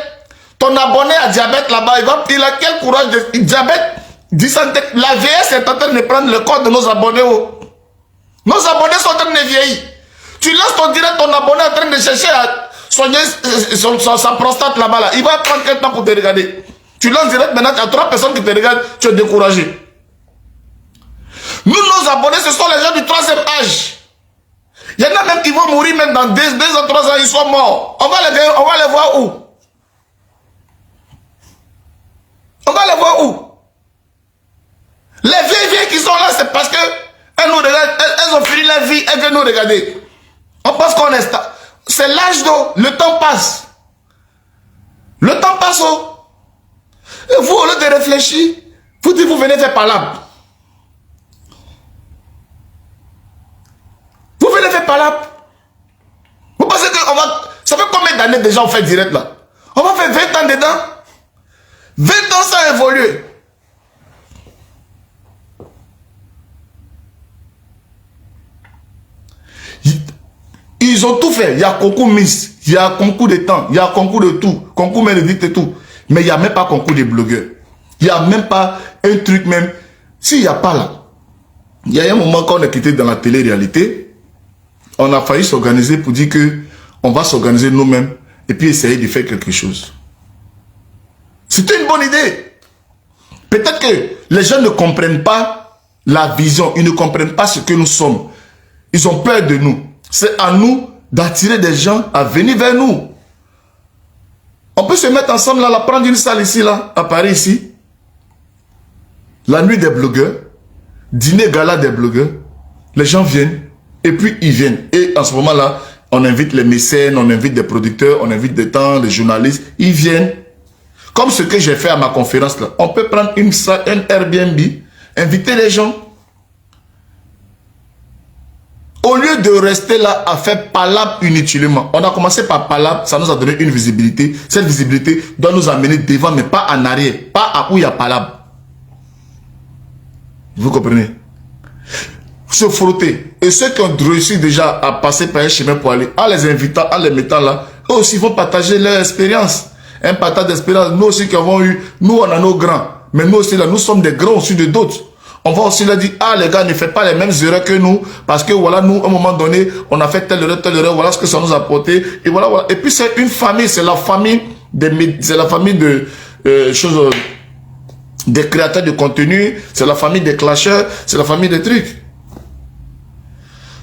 ton abonné a diabète là-bas, il a quel courage de diabète, la vieillesse est en train de prendre le corps de nos abonnés. Oh. Nos abonnés sont en train de vieillir. Tu lances ton direct, ton abonné est en train de chercher à soigner sa prostate là-bas. Là. Il va prendre quel temps pour te regarder. Tu lances direct, maintenant tu as 3 personnes qui te regardent, tu es découragé. Nous, nos abonnés, ce sont les gens du 3e âge. Il y en a même qui vont mourir même dans 2 ans, 3 ans, ils sont morts. On va les voir où? On va les voir où? Les vieilles qui sont là, c'est parce que elles nous regardent, elles ont fini leur vie, elles viennent nous regarder. On pense qu'on est... C'est l'âge d'eau, le temps passe. Le temps passe. Oh. Et vous, au lieu de réfléchir, vous dites, vous venez faire palabre. Vous venez faire palabre. Vous pensez que on va... Ça fait combien d'années déjà on fait direct là? On va faire 20 ans dedans. 20 ans sans évoluer. Ils ont tout fait. Il y a concours Miss, il y a concours de temps, il y a concours de tout, concours Ménédicte et tout. Mais il n'y a même pas concours des blogueurs. Il n'y a même pas un truc même. S'il n'y a pas là, Il y a un moment quand on est quitté dans la télé-réalité, on a failli s'organiser pour dire que on va s'organiser nous-mêmes et puis essayer de faire quelque chose. C'était une bonne idée. Peut-être que les gens ne comprennent pas la vision, ils ne comprennent pas ce que nous sommes. Ils ont peur de nous. C'est à nous d'attirer des gens à venir vers nous. On peut se mettre ensemble là, prendre une salle ici, là, à Paris, ici. La nuit des blogueurs, dîner gala des blogueurs. Les gens viennent et puis ils viennent. Et en ce moment-là, on invite les mécènes, on invite des producteurs, on invite des temps, les journalistes. Ils viennent. Comme ce que j'ai fait à ma conférence là. On peut prendre une salle, un Airbnb, inviter les gens. Au lieu de rester là à faire palabre inutilement, on a commencé par palabre, ça nous a donné une visibilité. Cette visibilité doit nous amener devant, mais pas en arrière, pas à où il y a palabre. Vous comprenez? Se frotter. Et ceux qui ont réussi déjà à passer par un chemin pour aller, en les invitant, en les mettant là, eux aussi vont partager leur expérience. Un partage d'expérience. Nous aussi qui avons eu, nous on a nos grands, mais nous aussi là, nous sommes des grands au-dessus de d'autres. On va aussi leur dire, ah les gars, ne faites pas les mêmes erreurs que nous, parce que voilà, nous, à un moment donné, on a fait telle erreur, voilà ce que ça nous a apporté, et voilà, voilà. Et puis c'est une famille, c'est la famille de choses, des créateurs de contenu, c'est la famille des clasheurs, c'est la famille des trucs.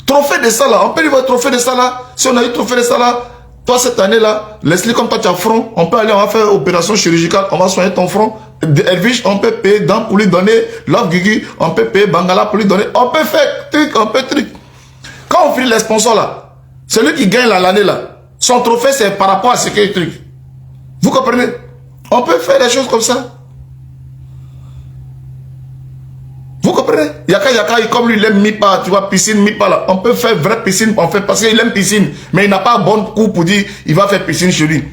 Trophée de ça là, on peut lui voir trophée de ça là, si on a eu trophée de ça là, toi cette année là, laisse-le comme toi tu as front, on peut aller, on va faire opération chirurgicale, on va soigner ton front. Elvish, on peut payer Dan pour lui donner, Love Guigui, on peut payer Bangala pour lui donner, on peut faire truc, on peut truc. Quand on finit les sponsors là, celui qui gagne l'année là, son trophée c'est par rapport à ce qu'il truc. Vous comprenez? On peut faire des choses comme ça. Vous comprenez? Yaka, comme lui il aime Mipa, tu vois, piscine, Mipa là, on peut faire vraie piscine, on fait parce qu'il aime piscine, mais il n'a pas bon coup pour dire il va faire piscine chez lui.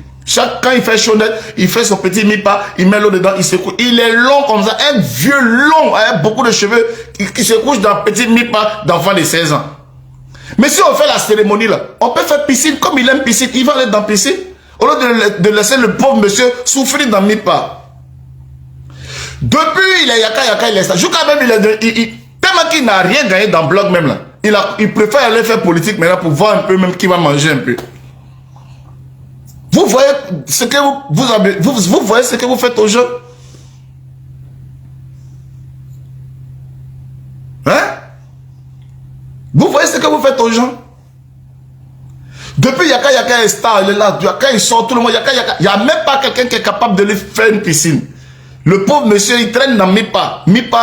Quand il fait chaudette, il fait son petit mipa, il met l'eau dedans, il se couche. Il est long comme ça, un vieux long, avec beaucoup de cheveux, qui se couche dans un petit mipa d'enfant de 16 ans. Mais si on fait la cérémonie là, on peut faire piscine, comme il aime piscine, il va aller dans piscine, au lieu de laisser le pauvre monsieur souffrir dans mipa. Depuis, il est yaka, il est ça. Jusqu'à même, tellement qu'il n'a rien gagné dans le blog même là. Il préfère aller faire politique maintenant pour voir un peu même qui va manger un peu. Vous voyez ce que vous voyez ce que vous faites aux gens? Hein? Vous voyez ce que vous faites aux gens? Depuis Yaka est star, il est là. Yaka il sort tout le monde. Yaka. Il n'y a même pas quelqu'un qui est capable de lui faire une piscine. Le pauvre monsieur, il traîne dans Mipa. Mipa,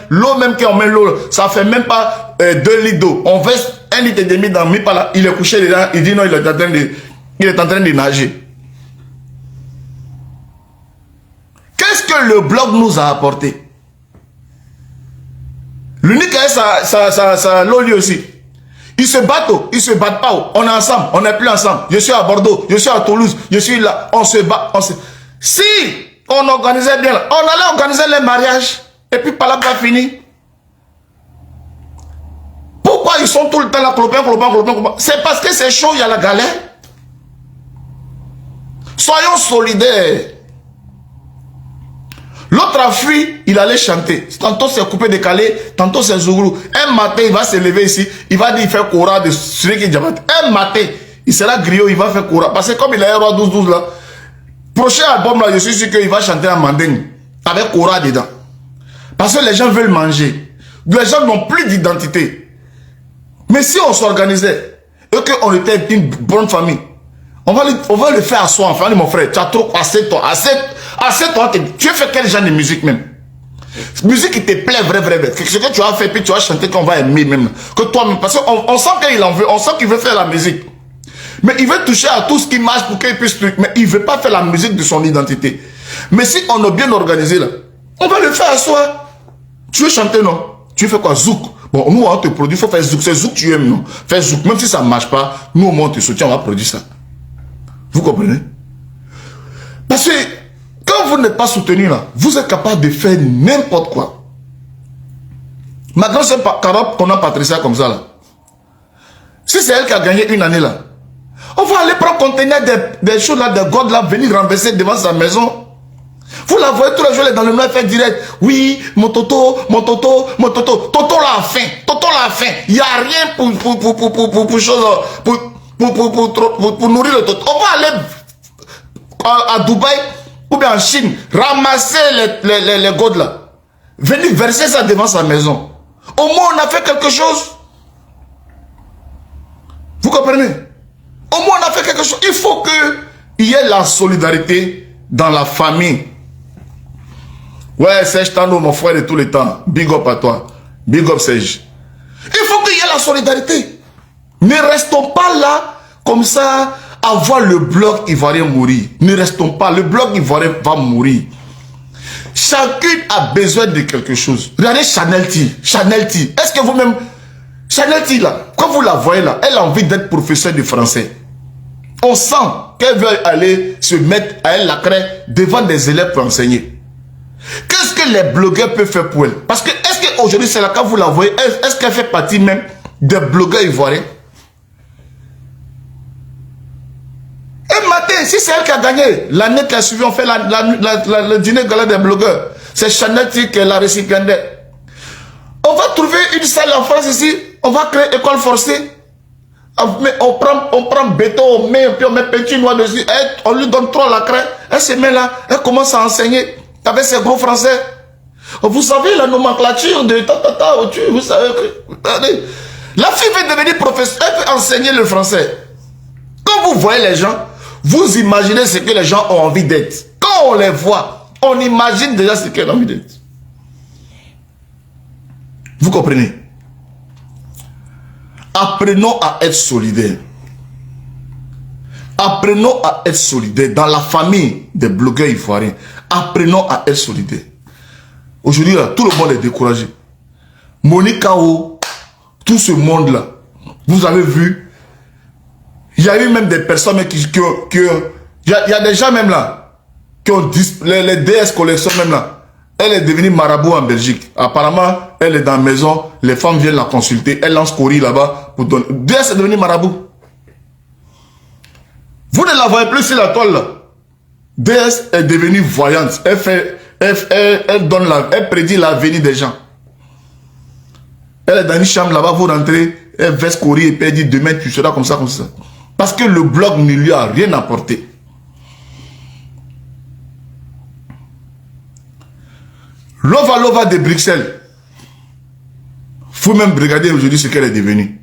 l'eau même qu'on met l'eau, ça fait même pas 2 litres d'eau. On verse 1,5 litre dans Mipa là. Il est couché dedans. Il dit non, il est en train de nager. Qu'est-ce que le blog nous a apporté? L'unique ça l'eau lui aussi. Ils se battent, ils se battent pas. On est ensemble, on n'est plus ensemble. Je suis à Bordeaux, je suis à Toulouse, je suis là. On se bat. Si on organisait bien, on allait organiser les mariages et puis par là, pas fini. Pourquoi ils sont tout le temps là, clopin? C'est parce que c'est chaud, il y a la galère. Soyons solidaires. L'autre a fui, il allait chanter. Tantôt c'est coupé décalé, tantôt c'est Zouglou. Un matin, il va se lever ici, il va dire il fait Kora de celui qui diamante. Un matin, il sera griot, il va faire Kora. Parce que comme il est roi 12-12 là, prochain album là, je suis sûr qu'il va chanter en mandingue avec Kora dedans. Parce que les gens veulent manger. Les gens n'ont plus d'identité. Mais si on s'organisait et qu'on était une bonne famille, on va le faire à soi, enfin, mon frère. Tu as trop assez toi. Tu as fait quel genre de musique même? Musique qui te plaît, vrai. Ce que tu as fait, puis tu as chanté qu'on va aimer même. Que toi-même, parce qu'on sent qu'il en veut, on sent qu'il veut faire la musique. Mais il veut toucher à tout ce qui marche pour qu'il puisse. Mais il ne veut pas faire la musique de son identité. Mais si on est bien organisé là, on va le faire à soi. Tu veux chanter, non? Tu fais quoi? Zouk. Bon, nous, on te produit, il faut faire zouk. C'est zouk que tu aimes, non? Fais zouk. Même si ça ne marche pas, nous, au moins, on te soutient, on va produire ça. Vous comprenez? Parce que quand vous n'êtes pas soutenu là, vous êtes capable de faire n'importe quoi. Maintenant, c'est pas Carotte qu'on a Patricia comme ça là. Si c'est elle qui a gagné une année là, on va aller prendre contenir des choses là, des godes là, venir renverser devant sa maison. Vous la voyez tous les jours dans le noir faire direct. Oui, mon toto. Toto là, a faim. Tonton a faim. Il n'y a rien pour nourrir le tonton. On va aller à Dubaï ou bien en Chine, ramasser les godes là. Venir verser ça devant sa maison. Au moins on a fait quelque chose. Vous comprenez? Au moins on a fait quelque chose. Il faut qu'il y ait la solidarité dans la famille. Ouais, Serge Tano, mon frère de tous les temps. Big up à toi. Big up Serge. Il faut qu'il y ait la solidarité. Ne restons pas là comme ça à voir le bloc ivoirien mourir. Ne restons pas. Le bloc ivoirien va mourir. Chacune a besoin de quelque chose. Regardez Chanel T. Chanel T. Est-ce que vous-même... Chanel T là, quand vous la voyez là, elle a envie d'être professeure de français. On sent qu'elle veut aller se mettre à elle la craie devant des élèves pour enseigner. Qu'est-ce que les blogueurs peuvent faire pour elle? Parce que est-ce qu'aujourd'hui, c'est là, quand vous la voyez, est-ce qu'elle fait partie même des blogueurs ivoiriens? Et matin, si c'est elle qui a gagné, l'année qui a suivi, on fait le dîner gala des blogueurs. C'est Chanel qui est la récipiendaire. On va trouver une salle en France ici, on va créer école forcée. On prend béton, on met peinture noire dessus, on lui donne trop la craie, elle se met là, elle commence à enseigner avec ses gros français. Vous savez la nomenclature de vous savez que... La fille veut devenir professeure, elle veut enseigner le français. Quand vous voyez les gens, vous imaginez ce que les gens ont envie d'être. Quand on les voit, on imagine déjà ce qu'elles ont envie d'être. Vous comprenez? Apprenons à être solidaires. Apprenons à être solidaires dans la famille des blogueurs ivoiriens. Apprenons à être solidaires. Aujourd'hui, tout le monde est découragé. Monica O, tout ce monde-là, vous avez vu, il y a eu même des personnes il y a des gens même là, qui ont dit, les DS collection même là, elle est devenue marabout en Belgique. Apparemment, elle est dans la maison, les femmes viennent la consulter, elle lance Cori là-bas pour donner. DS est devenue marabout. Vous ne la voyez plus sur la toile là. DS est devenue voyante. Elle prédit l'avenir des gens. Elle est dans une chambre là-bas, vous rentrez, elle verse Cori et puis elle dit demain tu seras comme ça, comme ça. Parce que le blog ne lui a rien apporté. Lova de Bruxelles. Faut même regarder aujourd'hui ce qu'elle est devenue.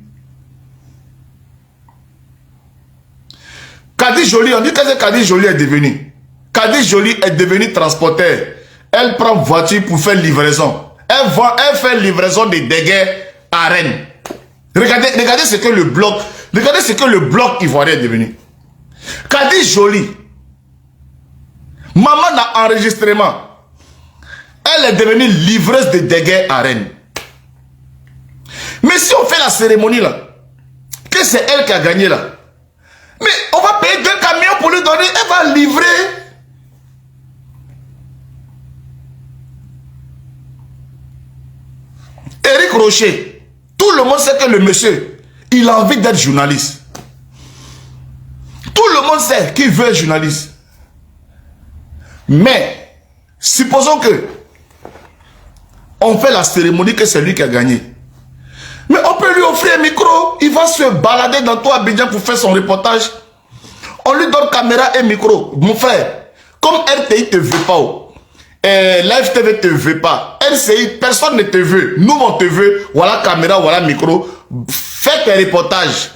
Kadi Jolie, on dit que Kadi Jolie est devenue. Kadi Jolie est devenue transporteur. Elle prend voiture pour faire livraison. Elle fait livraison de dégâts à Rennes. Regardez ce que le bloc ivoirien est devenu. Kadi Jolie. Maman a enregistrement. Elle est devenue livreuse de dégâts à Rennes. Mais si on fait la cérémonie là, que c'est elle qui a gagné là, mais on va payer 2 camions pour lui donner, elle va livrer. Éric Rocher, tout le monde sait que le monsieur, il a envie d'être journaliste. Tout le monde sait qu'il veut être journaliste. Mais, supposons que on fait la cérémonie que c'est lui qui a gagné. Mais on peut lui offrir un micro. Il va se balader dans tout Abidjan pour faire son reportage. On lui donne caméra et micro. Mon frère, comme RTI ne te veut pas, Live TV ne te veut pas, LCI, personne ne te veut. Nous, on te veut. Voilà caméra, voilà micro. Fais tes reportages.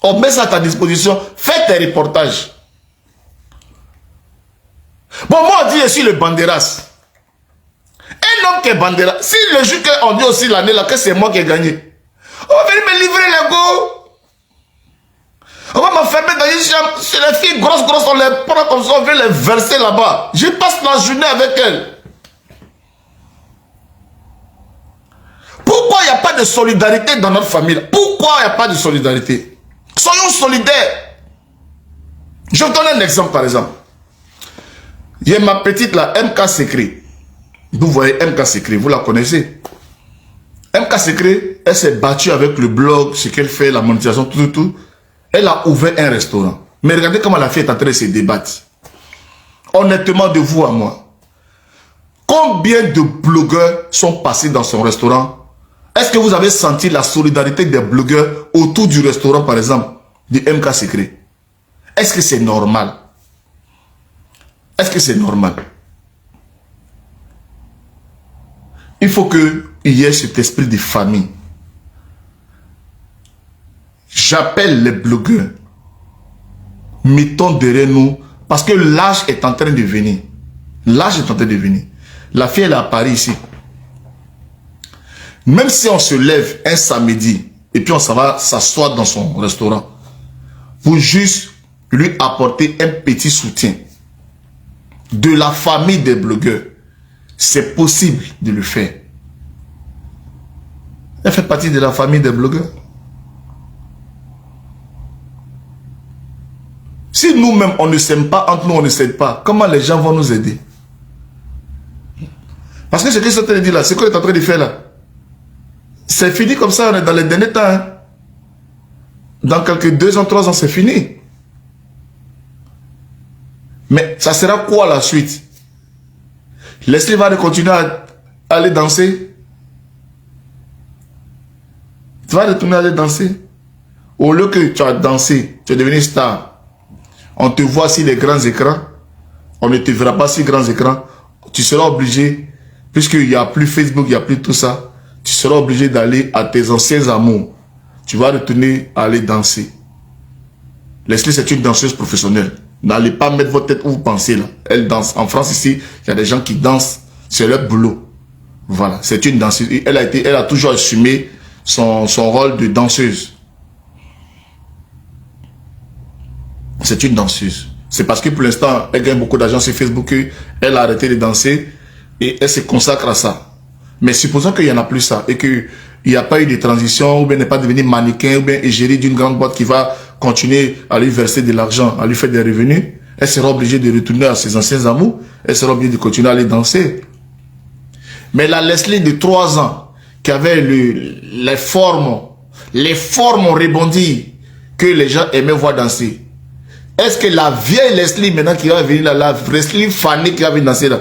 On met ça à ta disposition. Fais tes reportages. Bon, moi, on dit ici le Banderas. Un homme qui est Bandera, si le jour qu'on dit aussi l'année là que c'est moi qui ai gagné, on va venir me livrer les go. On va m'enfermer dans une chambre. C'est les filles grosses, on les prend comme ça, on veut les verser là-bas. Je passe la journée avec elles. Pourquoi il n'y a pas de solidarité dans notre famille? Pourquoi il n'y a pas de solidarité? Soyons solidaires. Je vous donne un exemple par exemple. Il y a ma petite là, MK Secret. Vous voyez MK Secret, vous la connaissez. MK Secret, elle s'est battue avec le blog, ce qu'elle fait, la monétisation, tout. Elle a ouvert un restaurant. Mais regardez comment la fille est en train de se débattre. Honnêtement, de vous à moi. Combien de blogueurs sont passés dans son restaurant Est-ce que vous avez senti la solidarité des blogueurs autour du restaurant, par exemple, du MK Secret? Est-ce que c'est normal? Est-ce que c'est normal? Il faut qu'il y ait cet esprit de famille. J'appelle les blogueurs. Mettons derrière nous, parce que l'âge est en train de venir. L'âge est en train de venir. La fille, elle est à Paris ici. Même si on se lève un samedi, et puis on s'en va s'asseoir dans son restaurant, pour juste lui apporter un petit soutien de la famille des blogueurs, c'est possible de le faire. Elle fait partie de la famille des blogueurs. Si nous-mêmes, on ne s'aime pas, entre nous, on ne s'aide pas, comment les gens vont nous aider? Parce que ce que je suis en train de dire là, c'est quoi tu es en train de faire là? C'est fini comme ça, on est dans les derniers temps. Hein? Dans quelques 2 ans, 3 ans, c'est fini. Mais ça sera quoi la suite? Leslie va continuer à aller danser. Tu vas retourner à aller danser. Au lieu que tu as dansé, tu es devenu star. On te voit sur les grands écrans. On ne te verra pas sur les grands écrans. Tu seras obligé, puisqu'il n'y a plus Facebook, il n'y a plus tout ça, tu seras obligé d'aller à tes anciens amours. Tu vas retourner à aller danser. Leslie, c'est une danseuse professionnelle. N'allez pas mettre votre tête où vous pensez là. Elle danse. En France ici, il y a des gens qui dansent. C'est leur boulot. Voilà, c'est une danseuse. Elle a toujours assumé son rôle de danseuse. C'est une danseuse. C'est parce que pour l'instant, elle gagne beaucoup d'argent sur Facebook qu'elle a arrêté de danser et elle se consacre à ça. Mais supposons qu'il n'y en a plus ça et qu'il n'y a pas eu de transition ou bien n'est pas devenu mannequin ou bien égérie d'une grande boîte qui va continuer à lui verser de l'argent, à lui faire des revenus, elle sera obligée de retourner à ses anciens amours, elle sera obligée de continuer à aller danser. Mais la Leslie de 3 ans, qui avait les formes ont rebondi, que les gens aimaient voir danser. Est-ce que la vieille Leslie maintenant qui va venir là, la Leslie Fanny qui va venir danser là,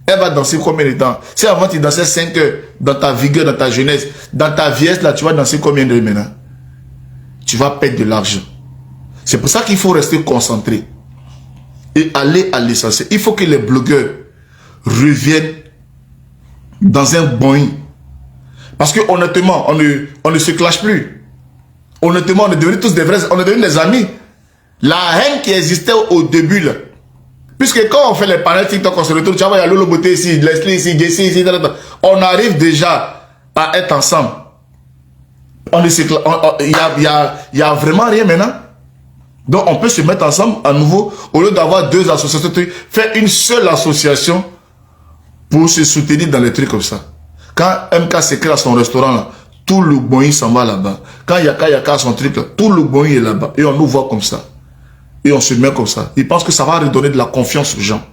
elle va danser combien de temps? Si avant tu dansais 5 heures dans ta vigueur, dans ta jeunesse, dans ta vieillesse là, tu vas danser combien d'heures maintenant? Tu vas perdre de l'argent. C'est pour ça qu'il faut rester concentré et aller à l'essentiel. Il faut que les blogueurs reviennent dans un bon. Parce que honnêtement, on ne se clash plus. Honnêtement, on est devenus tous des vrais, on est devenus des amis. La haine qui existait au début là, puisque quand on fait les panels TikTok, on se retrouve, tu vois, il y a Lolo Beauté ici, Leslie ici, Jessie ici, on arrive déjà à être ensemble. Il y a vraiment rien maintenant. Donc on peut se mettre ensemble à nouveau, au lieu d'avoir 2 associations, faire une seule association pour se soutenir dans les trucs comme ça. Quand MK Secret à son restaurant là, tout le Boeing s'en va là-bas. Quand Yaka a son truc là, tout le Boeing est là-bas. Et on nous voit comme ça. Et on se met comme ça. Ils pensent que ça va redonner de la confiance aux gens.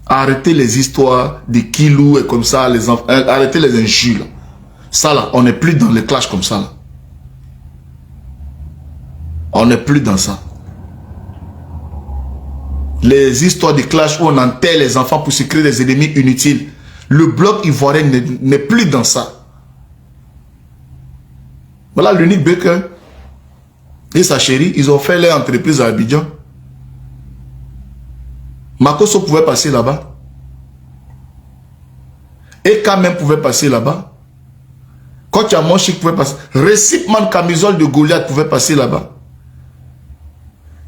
Arrêtez les histoires de Kilou et comme ça, arrêtez les injures. Ça là, on n'est plus dans les clashs comme ça là. On n'est plus dans ça. Les histoires de clash où on enterre les enfants pour se créer des ennemis inutiles. Le bloc ivoirien n'est plus dans ça. Voilà l'unique Baker et sa chérie, ils ont fait leur entreprise à Abidjan. Makoso pouvait passer là-bas. Et quand même pouvait passer là-bas. Quand tu as mon chic pouvait passer. Récipman camisole de Goliath pouvait passer là-bas.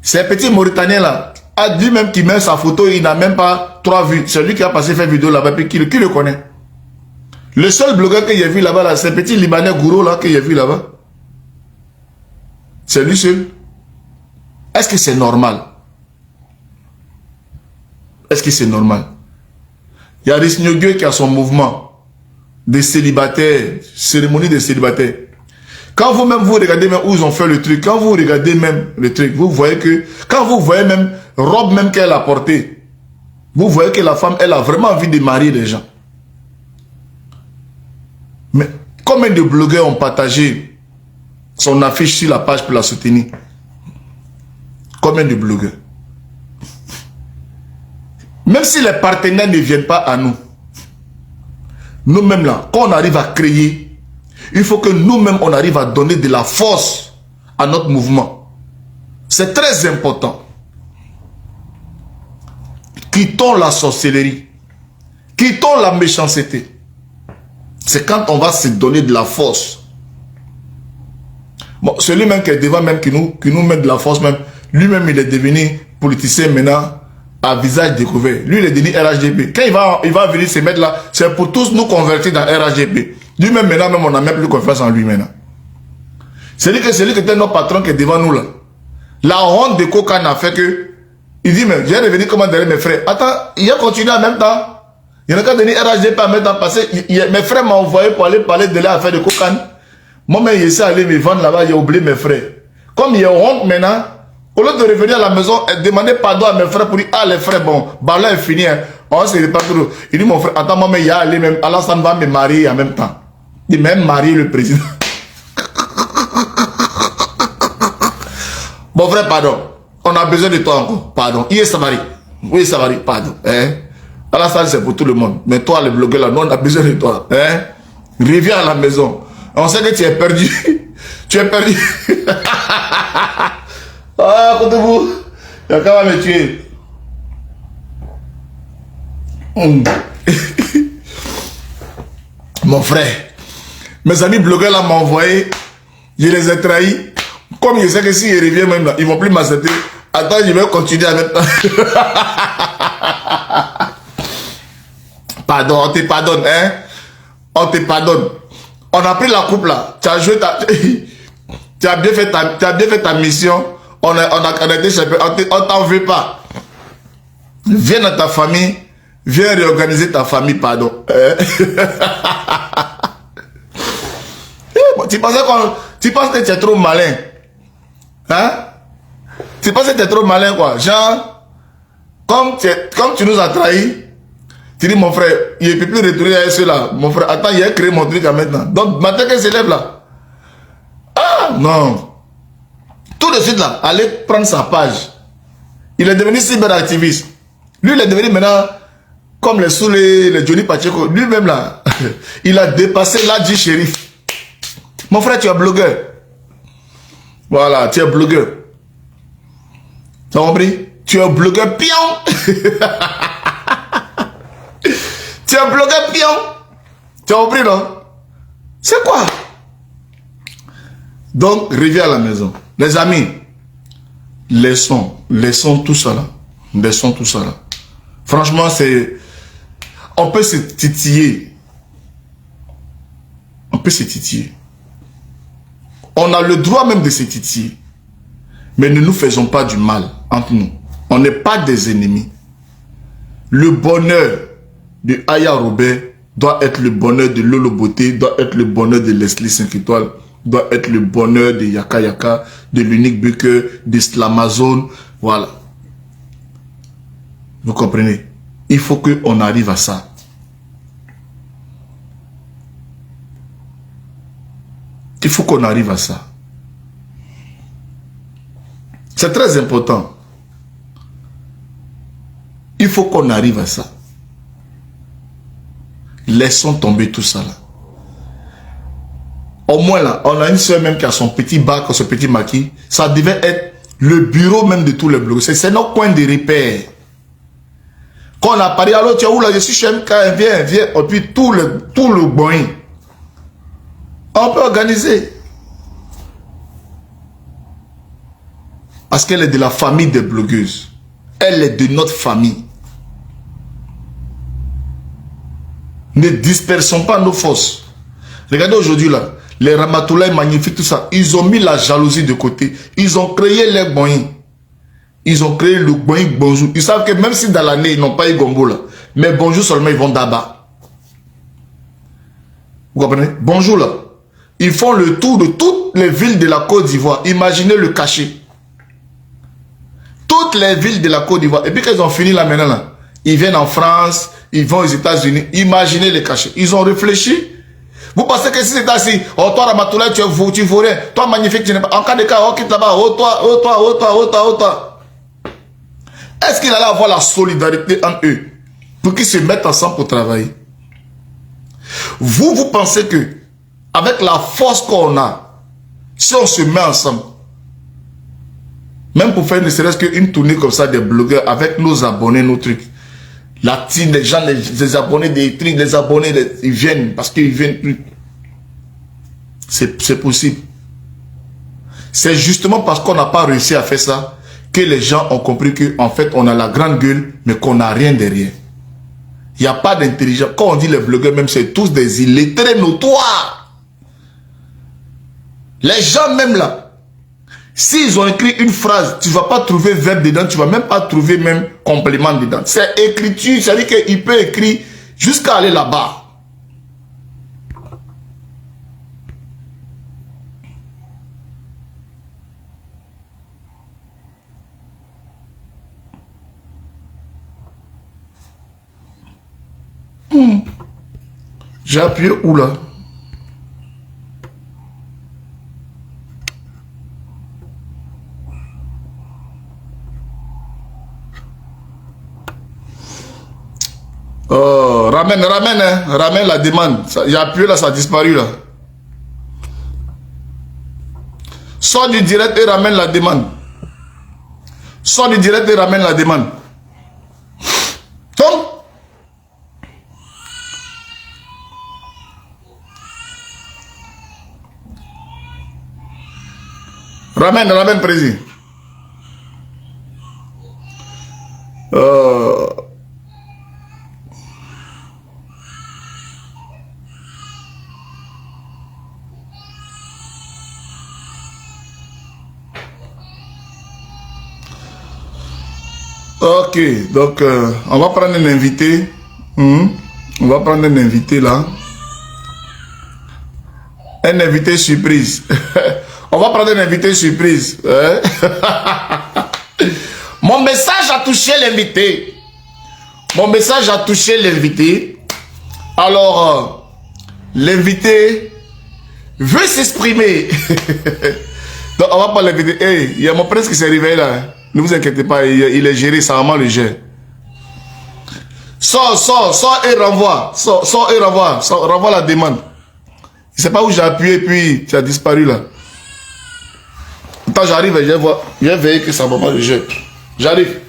Ces petits Mauritaniens là, a dit même qu'il met sa photo, il n'a même pas 3 vues. C'est lui qui a passé faire vidéo là-bas, puis qui le connaît. Le seul blogueur que j'ai vu là-bas, là, c'est le petit Libanais Gouro là que j'ai vu là-bas. C'est lui seul. Est-ce que c'est normal? Est-ce que c'est normal? Il y a Risnyogue qui a son mouvement des célibataires, cérémonie des célibataires. Quand vous-même vous regardez même où ils ont fait le truc, quand vous regardez même le truc, vous voyez que, quand vous voyez même, robe même qu'elle a portée, vous voyez que la femme, elle a vraiment envie de marier les gens. Mais combien de blogueurs ont partagé son affiche sur la page pour la soutenir? Combien de blogueurs? Même si les partenaires ne viennent pas à nous, nous-mêmes là, quand on arrive à créer Il faut que nous-mêmes, on arrive à donner de la force à notre mouvement. C'est très important. Quittons la sorcellerie. Quittons la méchanceté. C'est quand on va se donner de la force. Bon, celui-même qui est devant, même qui nous met de la force, même, lui-même, il est devenu politicien maintenant, à visage découvert. Lui, il est devenu RHDP. Quand il va venir se mettre là, c'est pour tous nous convertir dans RHDP. Lui-même, maintenant, même, on n'a même plus confiance en lui maintenant. C'est lui qui était notre patron qui est devant nous là. La honte de Kokan a fait que, il dit, mais j'ai revenu comment derrière mes frères. Attends, il a continué en même temps. Il n'y a qu'à donner RHDP en même temps parce que mes frères m'ont envoyé pour aller parler de l'affaire de Kokan. Moi-même, il essaie d'aller me vendre là-bas, j'ai oublié mes frères. Comme il y a honte maintenant, au lieu de revenir à la maison, demander pardon à mes frères pour dire, ah les frères, bon, bah là est fini. Hein. Oh, c'est pas trop. Il dit, mon frère, attends, moi, il y a allé même, Alassane va me marier en même temps. Il même marier le président. Mon frère, pardon. On a besoin de toi encore. Pardon. Il est Samari. Oui, Samari, pardon. Hein? Alassane, c'est pour tout le monde. Mais toi, le blogueur là, nous, on a besoin de toi. Hein? Reviens à la maison. On sait que tu es perdu. Tu es perdu. Ah, écoutez-vous. Il y a qu'à me tuer. Mon frère. Mes amis blogueurs là m'ont envoyé. Je les ai trahis. Comme je sais que s'ils reviennent même là, ils ne vont plus m'accepter. Attends, je vais continuer à mettre. Pardon, on te pardonne, hein? On te pardonne. On a pris la coupe là. Tu as joué ta. Tu as bien fait ta mission. On a été champion. On t'en veut pas. Viens dans ta famille. Viens réorganiser ta famille, pardon. Tu penses que tu es trop malin. Hein? Tu penses que tu es trop malin, quoi. Genre, comme tu nous as trahis, tu dis, mon frère, il ne peut plus retourner à ceux-là. Mon frère, attends, il a créé mon truc à maintenant. Donc, maintenant qu'il s'élève là. Ah, non. Tout de suite là, allez prendre sa page. Il est devenu cyberactiviste. Lui, il est devenu maintenant, comme les Soulé, les Johnny Pacheco. Lui-même là, il a dépassé l'Adji Shérif. Mon frère, tu es blogueur. Voilà, tu es blogueur. Tu as compris? Tu es blogueur pion. Tu es blogueur pion. Tu as compris, non? C'est quoi? Donc, reviens à la maison. Les amis, laissons tout ça là. Laissons tout ça là. Franchement, c'est... On peut se titiller. On peut se titiller. On a le droit même de se titiller. Mais ne nous faisons pas du mal entre nous. On n'est pas des ennemis. Le bonheur de Aya Robert doit être le bonheur de Lolo Beauté, doit être le bonheur de Leslie 5 étoiles, doit être le bonheur de Yaka Yaka, de l'unique Buker, de Slamazone. Voilà. Vous comprenez? Il faut qu'on arrive à ça. Il faut qu'on arrive à ça. C'est très important. Il faut qu'on arrive à ça. Laissons tomber tout ça là. Au moins là, on a une soeur même qui a son petit bac, son petit maquis. Ça devait être le bureau même de tous les blogs. C'est notre coin de repère. Quand on a parlé, alors tu es où là? Je suis chez MK, viens. Et puis tout le boing. On peut organiser. Parce qu'elle est de la famille des blogueuses. Elle est de notre famille. Ne dispersons pas nos forces. Regardez aujourd'hui là, les Ramatoulaye magnifiques, tout ça, ils ont mis la jalousie de côté. Ils ont créé les boing. Ils ont créé le boing bonjour. Ils savent que même si dans l'année, ils n'ont pas eu gombo là, mais bonjour seulement, ils vont d'abord. Vous comprenez? Bonjour là. Ils font le tour de toutes les villes de la Côte d'Ivoire. Imaginez le cachet. Toutes les villes de la Côte d'Ivoire. Et puis quand ils ont fini là maintenant, là, ils viennent en France, ils vont aux États-Unis. Imaginez les cachets. Ils ont réfléchi. Vous pensez que si c'est ainsi, oh toi Ramatoulaye, tu vaux rien. Toi magnifique, tu n'es pas. En cas de cas, oh quitte là-bas, oh toi. Est-ce qu'il allait avoir la solidarité entre eux pour qu'ils se mettent ensemble pour travailler? Vous pensez que avec la force qu'on a, si on se met ensemble, même pour faire ne serait-ce qu'une tournée comme ça des blogueurs avec nos abonnés, nos trucs, la team, les gens, les abonnés des trucs, les abonnés, ils viennent parce qu'ils viennent plus. C'est possible. C'est justement parce qu'on n'a pas réussi à faire ça que les gens ont compris qu'en fait, on a la grande gueule, mais qu'on n'a rien derrière. Il n'y a pas d'intelligence. Quand on dit les blogueurs, même, c'est tous des illettrés notoires. Les gens, même là, s'ils ont écrit une phrase, tu ne vas pas trouver verbe dedans, tu ne vas même pas trouver même complément dedans. C'est écriture, c'est-à-dire qu'il peut écrire jusqu'à aller là-bas. J'ai appuyé où là? Oh, ramène la demande. J'ai appuyé là, ça a disparu là. Sors du direct et ramène la demande. Sors du direct et ramène la demande. Tom. Ramène, président. Ok, donc on va prendre un invité. On va prendre un invité là. Un invité surprise. On va prendre un invité surprise. Hein? Mon message a touché l'invité. Mon message a touché l'invité. Alors, l'invité veut s'exprimer. Donc, on va pas l'inviter. Hey, il y a mon prince qui s'est réveillé là. Ne vous inquiétez pas, il est géré, ça vraiment le gère. Sors et renvoie. Sors et renvoie. Renvoie la demande. Je ne sais pas où j'ai appuyé, puis tu as disparu là. Attends, j'arrive et je vais veiller que ça va pas le jeu. J'arrive.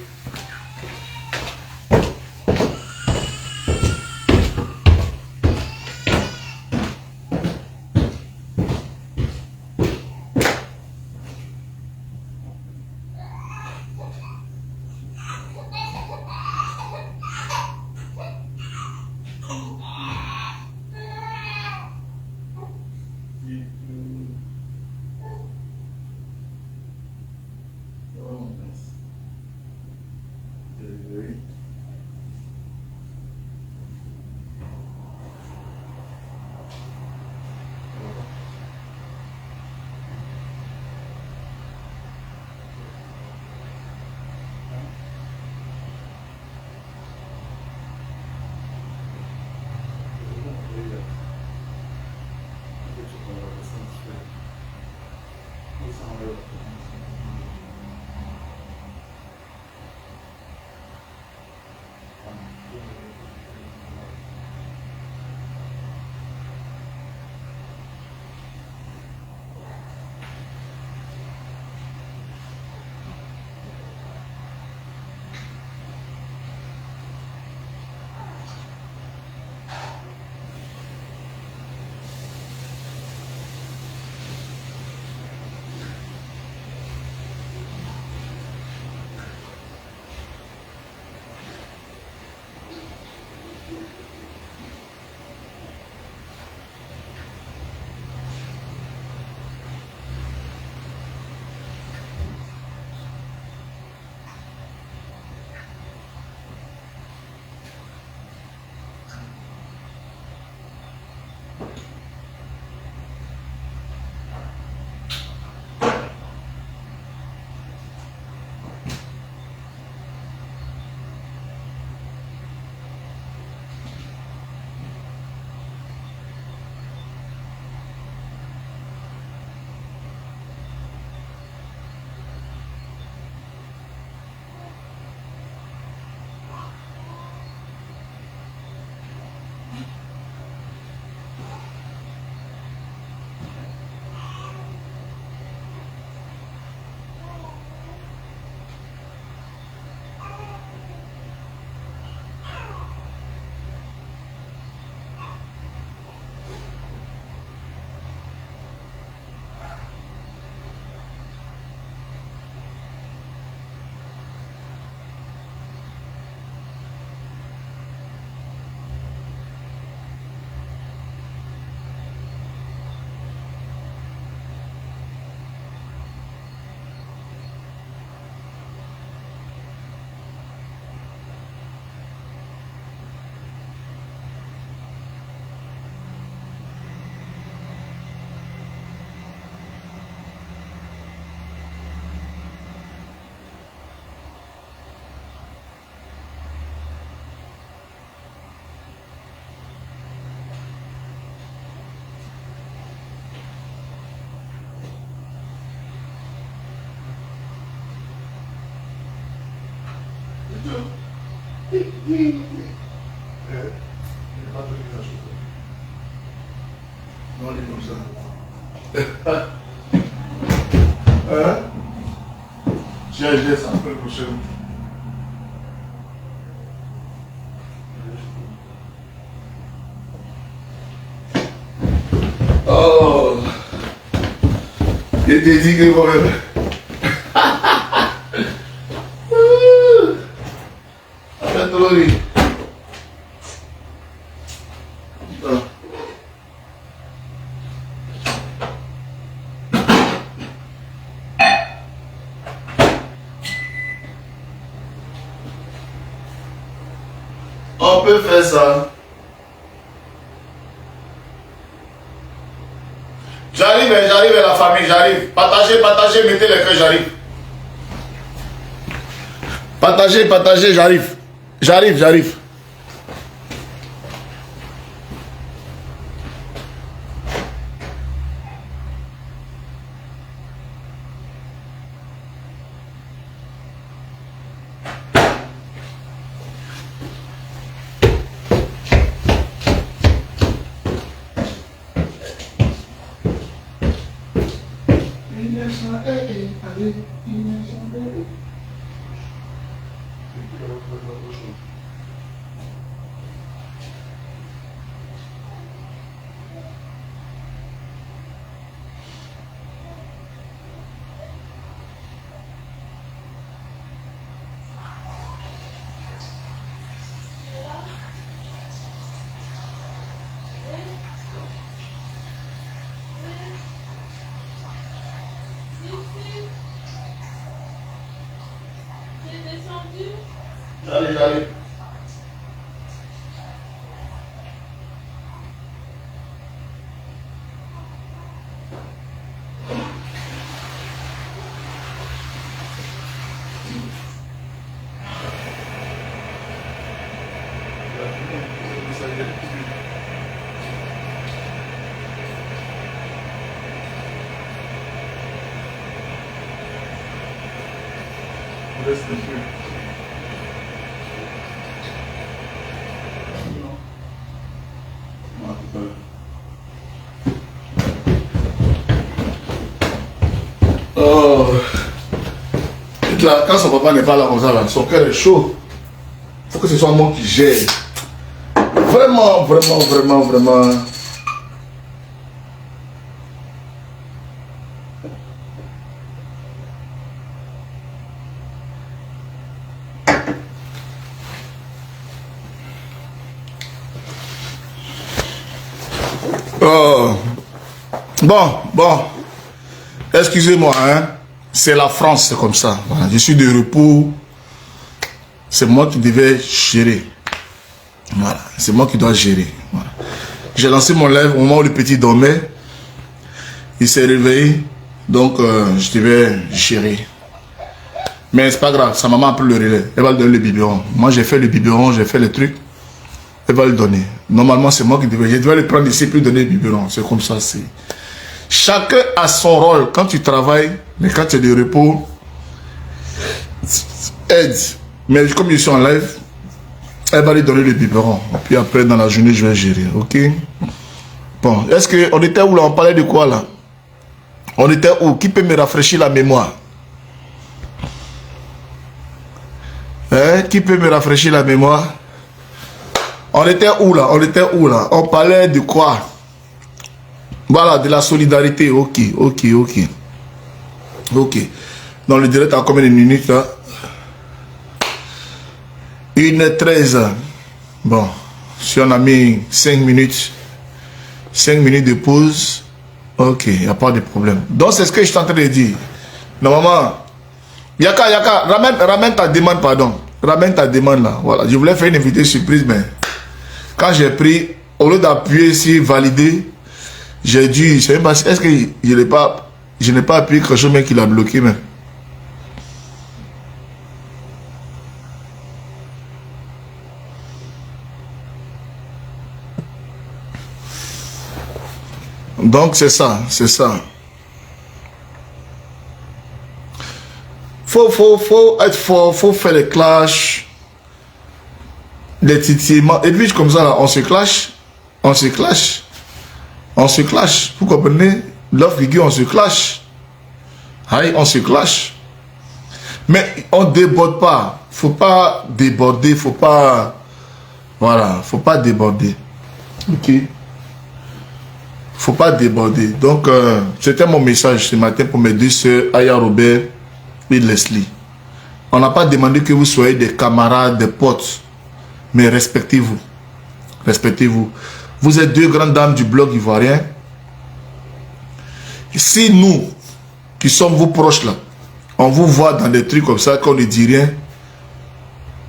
Non, il est comme ça. Hein? J'ai acheté ça pour le prochain. Oh! Je t'ai dit que quand même. Attends, oui. On peut faire ça. J'arrive la famille, j'arrive. Partagez, mettez les cœurs, j'arrive. Partagez, j'arrive. J'arrive. J'arrive. Oh. Là, quand son papa n'est pas là comme ça, là, son cœur est chaud. Il faut que ce soit moi qui gère. Vraiment. Oh. Bon. Excusez-moi, hein. C'est la France, c'est comme ça. Voilà. Je suis de repos. C'est moi qui devais gérer. Voilà. C'est moi qui dois gérer. Voilà. J'ai lancé mon live au moment où le petit dormait. Il s'est réveillé. Donc, je devais gérer. Mais c'est pas grave. Sa maman a pris le relais. Elle va lui donner le biberon. Moi, j'ai fait le biberon, j'ai fait les trucs. Elle va le donner. Normalement, c'est moi qui devais. Je devais le prendre ici puis donner le biberon. C'est comme ça. C'est. Chacun a son rôle. Quand tu travailles, mais quand tu es de repos, aide. Mais comme je suis en live, elle va lui donner le biberon. Puis après, dans la journée, je vais gérer. Ok? Bon, est-ce qu'on était où là? On parlait de quoi là? On était où? Qui peut me rafraîchir la mémoire? Hein? Qui peut me rafraîchir la mémoire? On était où là? On parlait de quoi? Voilà, de la solidarité. Ok. Dans le direct, à combien de minutes là? 1h13. Bon, si on a mis 5 minutes, 5 minutes de pause, ok, il n'y a pas de problème. Donc, c'est ce que je suis en train de dire. Normalement, Yaka, ramène ta demande, pardon. Ramène ta demande là. Voilà, je voulais faire une invité surprise, mais quand j'ai pris, au lieu d'appuyer sur valider, j'ai dû, je sais même pas, est-ce que je n'ai pas appuyé quelque chose même qui l'a bloqué même. Donc c'est ça. Faut être fort, faut faire les clashs. des titillements. Et puis comme ça, là, on se clash. On se clash. On se clash. Vous comprenez? L'offre aiguë, on se clash. Aïe, on se clash. Mais on ne déborde pas. Faut pas déborder. Faut pas... Voilà. Faut pas déborder. Ok. Faut pas déborder. Donc, c'était mon message ce matin pour mes deux sœurs, Aya Robert et Leslie. On n'a pas demandé que vous soyez des camarades, des potes. Mais respectez-vous. Respectez-vous. Vous êtes deux grandes dames du blog ivoirien. Si nous, qui sommes vos proches là, on vous voit dans des trucs comme ça, qu'on ne dit rien,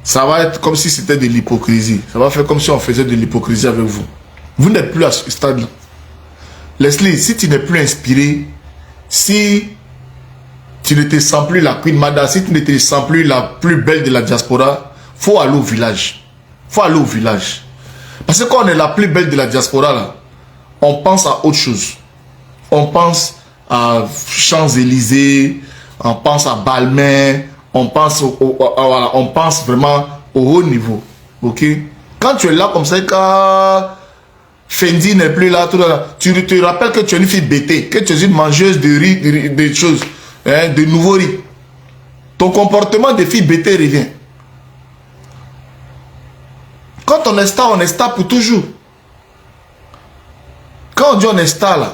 ça va être comme si c'était de l'hypocrisie. Ça va faire comme si on faisait de l'hypocrisie avec vous. Vous n'êtes plus à ce stade-là. Leslie, si tu n'es plus inspiré, si tu ne te sens plus la Queen Mada, si tu ne te sens plus la plus belle de la diaspora, il faut aller au village. Il faut aller au village. Parce que quand on est la plus belle de la diaspora, là, on pense à autre chose. On pense à Champs-Élysées, on pense à Balmain, on pense, voilà, on pense vraiment au haut niveau. Ok? Quand tu es là comme ça, quand Fendi n'est plus là, tout là, tu te rappelles que tu es une fille bêtée, que tu es une mangeuse de riz, de choses, hein, de nouveaux riz. Ton comportement de fille bêtée revient. Quand on est star pour toujours. Quand on dit on est star là,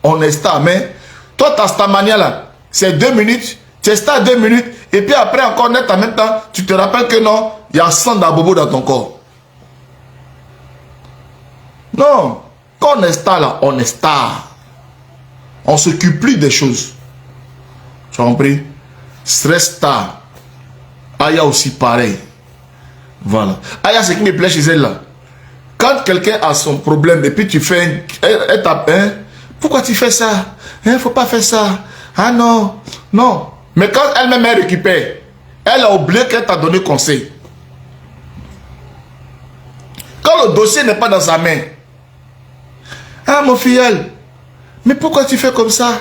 on est star, mais toi ta starmania là, c'est 2 minutes, tu es star 2 minutes, et puis après encore net en même temps, tu te rappelles que non, il y a 100 d'abobo dans ton corps. Non, quand on est star là, on est star. On ne s'occupe plus des choses. Tu as compris? Stress star. Aya aussi pareil. Voilà. Aya, ce qui me plaît chez elle là. Quand quelqu'un a son problème et puis tu fais... Elle tape, hein? Pourquoi tu fais ça? Il ne faut pas faire ça. Ah non, non. Mais quand elle-même elle récupère, elle a oublié qu'elle t'a donné conseil. Quand le dossier n'est pas dans sa main. Ah mon filleul, mais pourquoi tu fais comme ça?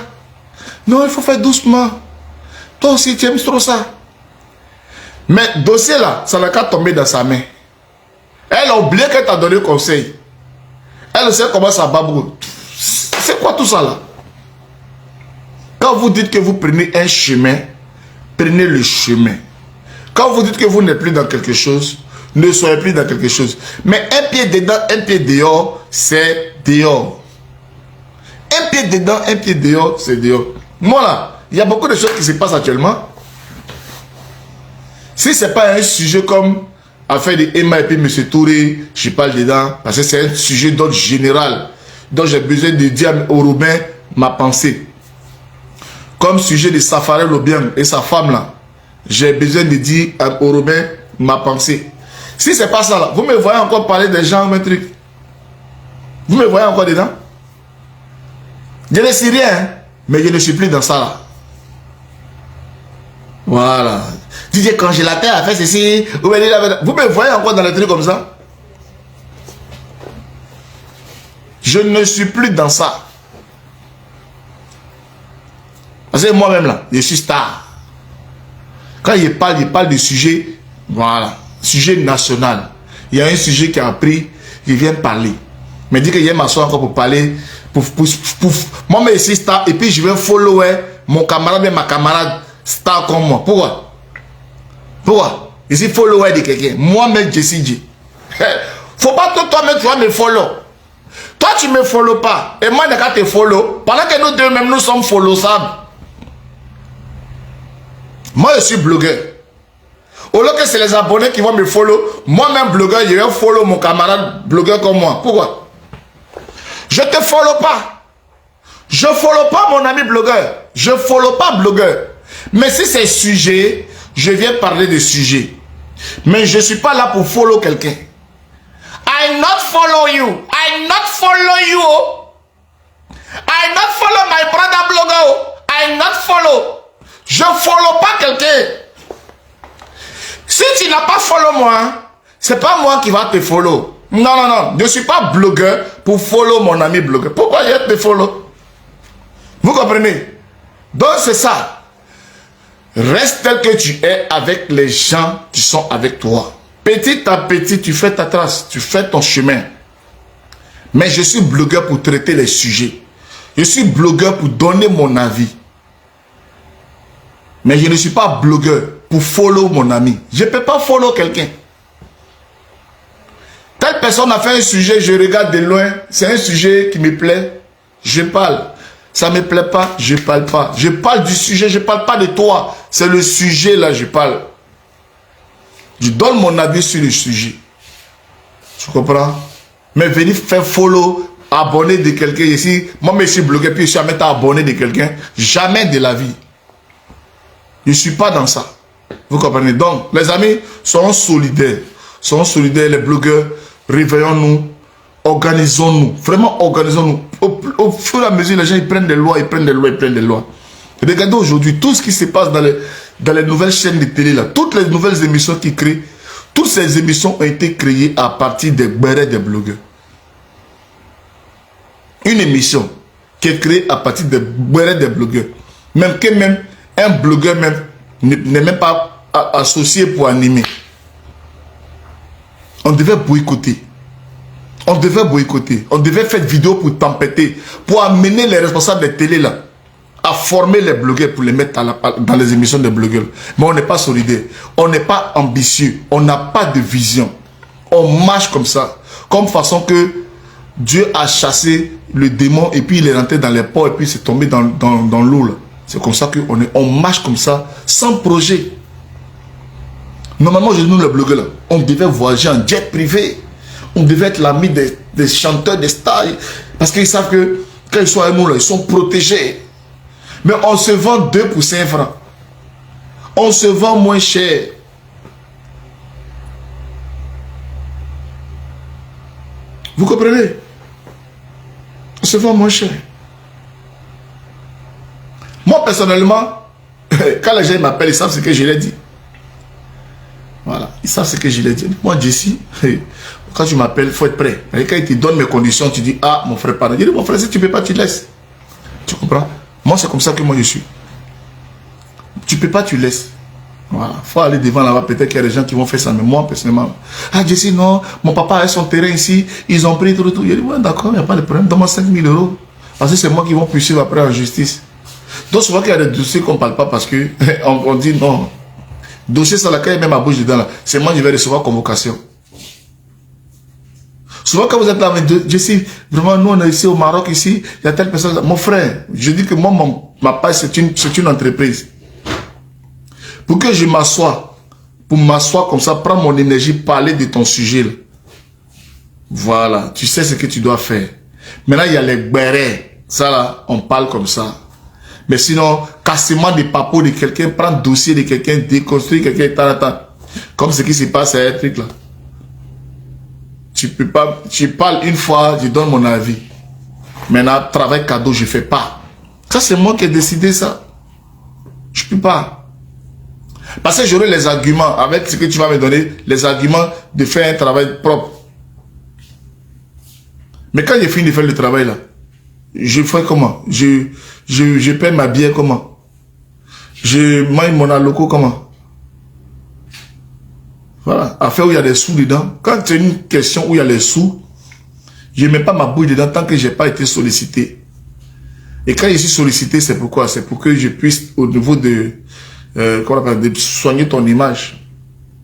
Non, il faut faire doucement. Toi aussi tu aimes trop ça. Mais le dossier là, ça n'a qu'à tomber dans sa main. Elle a oublié qu'elle t'a donné conseil. Elle sait comment ça babou. C'est quoi tout ça là? Quand vous dites que vous prenez un chemin, prenez le chemin. Quand vous dites que vous n'êtes plus dans quelque chose, ne soyez plus dans quelque chose. Mais un pied dedans, un pied dehors, c'est dehors. Un pied dedans, un pied dehors, c'est dehors. Moi là, il y a beaucoup de choses qui se passent actuellement. Si ce n'est pas un sujet comme affaire de Emma et puis M. Touré, je parle dedans, parce que c'est un sujet d'ordre général, dont j'ai besoin de dire aux Roumains ma pensée. Comme sujet de Safari Lobiang et sa femme là, j'ai besoin de dire aux Roumains ma pensée. Si ce n'est pas ça là, vous me voyez encore parler des gens, un truc. Vous me voyez encore dedans? Je ne sais rien, hein, mais je ne suis plus dans ça là. Voilà. DJ Congélateur a fait ceci. Vous me voyez encore dans les trucs comme ça? Je ne suis plus dans ça. Parce que moi-même là, je suis star. Quand il parle de sujet, voilà, sujet national. Il y a un sujet qui a pris, il vient parler. Mais dit qu'il vient m'asseoir encore pour parler. Moi, je suis star et puis je vais follower mon camarade et ma camarade star comme moi. Pourquoi? Pourquoi? Je suis follower de quelqu'un. Moi-même, je suis J. Faut pas que toi-même, tu vas me follow. Toi, tu ne me follow pas. Et moi, je ne te follow. Pendant que nous deux, même, nous sommes followables. Moi, je suis blogueur. Au lieu que c'est les abonnés qui vont me follow, moi-même, blogueur, je vais follow mon camarade blogueur comme moi. Pourquoi? Je ne te follow pas. Je ne follow pas mon ami blogueur. Je ne follow pas blogueur. Mais si c'est sujet, je viens parler de sujet. Mais je ne suis pas là pour follow quelqu'un. I not follow you. I not follow you. I not follow my brother blogger. I not follow. Je follow pas quelqu'un. Si tu n'as pas follow moi, c'est pas moi qui va te follow. Non, non, non. Je ne suis pas blogueur pour follow mon ami blogueur. Pourquoi je te follow? Vous comprenez? Donc c'est ça. Reste tel que tu es avec les gens qui sont avec toi. Petit à petit, tu fais ta trace, tu fais ton chemin. Mais je suis blogueur pour traiter les sujets. Je suis blogueur pour donner mon avis. Mais je ne suis pas blogueur pour follow mon ami. Je ne peux pas follow quelqu'un. Telle personne a fait un sujet, je regarde de loin. C'est un sujet qui me plaît. Je parle. Ça ne me plaît pas, je ne parle pas. Je parle du sujet, je ne parle pas de toi. C'est le sujet là, je parle. Je donne mon avis sur le sujet. Tu comprends? Mais venir faire follow, abonner de quelqu'un ici. Moi, je suis blogueur, puis je suis à mettre abonné de quelqu'un. Jamais de la vie. Je ne suis pas dans ça. Vous comprenez? Donc, les amis, soyons solidaires. Soyons solidaires, les blogueurs. Réveillons-nous. Organisons-nous. Vraiment, organisons-nous. Au fur et à mesure, les gens ils prennent des lois, ils prennent des lois, ils prennent des lois. Regardez aujourd'hui tout ce qui se passe dans les nouvelles chaînes de télé, là. Toutes les nouvelles émissions qui créent. Toutes ces émissions ont été créées à partir des bérets des blogueurs. Une émission qui est créée à partir des bérets des blogueurs. Même que même un blogueur même n'est même pas associé pour animer. On devait boycotter. On devait boycotter. On devait faire vidéo pour tempêter. Pour amener les responsables des télé là à former les blogueurs pour les mettre dans les émissions des blogueurs. Mais on n'est pas solidaire. On n'est pas ambitieux. On n'a pas de vision. On marche comme ça. Comme façon que Dieu a chassé le démon et puis il est rentré dans les ports et puis c'est tombé dans l'eau. C'est comme ça qu'on marche comme ça, sans projet. Normalement, nous les blogueurs, là, on devait voyager en jet privé. On devait être l'ami des chanteurs, des stars. Parce qu'ils savent que quand ils sont avec nous, là, ils sont protégés. Mais on se vend 2 pour 5 francs. On se vend moins cher. Vous comprenez? On se vend moins cher. Moi, personnellement, quand les gens m'appellent, ils savent ce que je leur dis. Voilà, ils savent ce que je leur dis. Moi, Jessie, quand tu m'appelles, il faut être prêt. Et quand ils te donnent mes conditions, tu dis, ah, mon frère, pardon. Je dis, mon frère, si tu ne peux pas, tu laisses. Tu comprends? Moi, c'est comme ça que moi, je suis. Tu ne peux pas, tu laisses. Voilà. Il faut aller devant là-bas. Peut-être qu'il y a des gens qui vont faire ça. Mais moi, personnellement, ah, Jessie, non, mon papa a son terrain ici. Ils ont pris tout. Je dis, ouais, d'accord, il n'y a pas de problème. Donne-moi 5 000 €. Parce que c'est moi qui vont poursuivre après en justice. Donc, souvent qu'il y a des dossiers qu'on ne parle pas parce que on dit non. Dossier sur lequel même ma bouche dedans là, c'est moi qui vais recevoir convocation. Souvent quand vous êtes là, je sais, vraiment nous on est ici au Maroc, ici, il y a telle personne, mon frère, je dis que moi, ma page c'est une entreprise. Pour que je m'assoie, pour m'asseoir comme ça, prends mon énergie, parler de ton sujet. Là. Voilà, tu sais ce que tu dois faire. Maintenant il y a les bérets, ça là, on parle comme ça. Mais sinon, cassement des papos de quelqu'un, prendre dossier de quelqu'un, déconstruire quelqu'un, comme ce qui se passe à un truc là. Tu peux pas, tu parles une fois, je donne mon avis. Maintenant, travail cadeau, je fais pas. Ça, c'est moi qui ai décidé ça. Je peux pas. Parce que j'aurai les arguments, avec ce que tu vas me donner, les arguments de faire un travail propre. Mais quand j'ai fini de faire le travail là, je fais comment? Je paie ma bière comment? Je mange mon aloco comment? Voilà. Affaire où il y a des sous dedans. Quand c'est une question où il y a les sous, je ne mets pas ma bouille dedans tant que je n'ai pas été sollicité. Et quand je suis sollicité, c'est pourquoi? C'est pour que je puisse, au niveau de, de soigner ton image.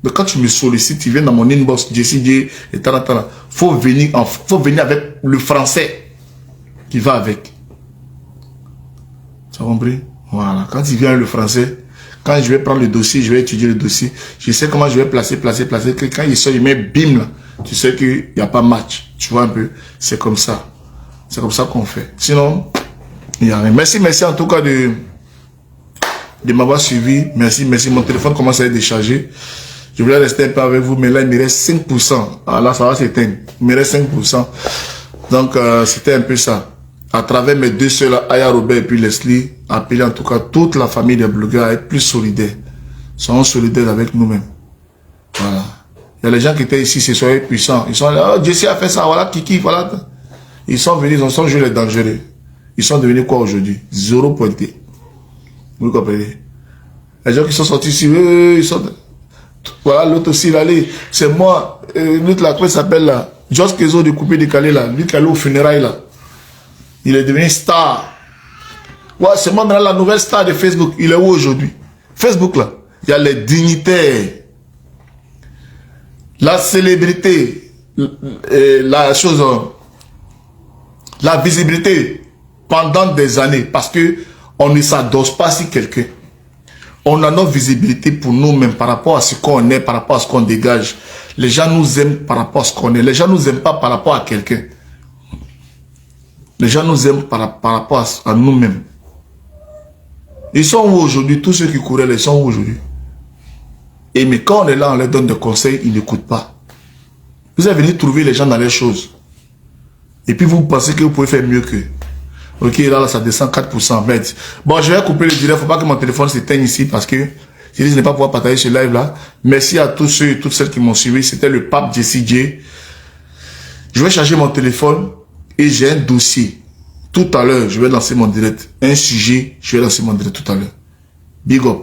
Donc quand tu me sollicites, tu viens dans mon inbox, Jessie J, et tal. Faut venir avec le français qui va avec. Tu as compris? Voilà. Quand il vient le français, quand je vais prendre le dossier, je vais étudier le dossier, je sais comment je vais placer, que quand il sort, il met bim là, tu sais qu'il n'y a pas match. Tu vois un peu? C'est comme ça. C'est comme ça qu'on fait. Sinon, il n'y a rien. Merci en tout cas de m'avoir suivi. Merci. Mon téléphone commence à être déchargé. Je voulais rester un peu avec vous, mais là, il me reste 5%. Ah, là, ça va s'éteindre. Il me reste 5%. Donc, c'était un peu ça. À travers mes deux soeurs, Aya Robert et puis Leslie, appeler en tout cas toute la famille des blogueurs à être plus solidaires. Soyons solidaires avec nous-mêmes. Voilà. Il y a les gens qui étaient ici, ce soir puissants. Ils sont là, oh, Jessie a fait ça, voilà, Kiki, voilà. Ils sont venus, ils sont joués les dangereux. Ils sont devenus quoi aujourd'hui? 0 pointé. Vous comprenez? Les gens qui sont sortis ici, ils sont... Voilà, l'autre aussi, il allait. C'est moi, l'autre là, comment il s'appelle là? Joss Kezo de coupé décalé là. Lui qui allait au funérailles là. Il est devenu star. Ouais, c'est moi dans la nouvelle star de Facebook. Il est où aujourd'hui? Facebook là. Il y a les dignitaires. La célébrité. La chose. La visibilité. Pendant des années. Parce que on ne s'adosse pas sur quelqu'un. On a notre visibilité pour nous-mêmes par rapport à ce qu'on est, par rapport à ce qu'on dégage. Les gens nous aiment par rapport à ce qu'on est. Les gens nous aiment pas par rapport à quelqu'un. Les gens nous aiment par rapport à nous-mêmes. Ils sont où aujourd'hui? Tous ceux qui couraient, ils sont où aujourd'hui? Et mais quand on est là, on leur donne des conseils, ils n'écoutent pas. Vous avez venu trouver les gens dans les choses. Et puis vous pensez que vous pouvez faire mieux qu'eux. Ok, là, ça descend 4%. Mais bon, je vais couper le direct. Il ne faut pas que mon téléphone s'éteigne ici parce que je ne vais pas pouvoir partager ce live là. Merci à tous ceux et toutes celles qui m'ont suivi. C'était le pape Jesse J. Je vais charger mon téléphone et j'ai un dossier. Tout à l'heure, je vais lancer mon direct. Un sujet, je vais lancer mon direct tout à l'heure. Big up.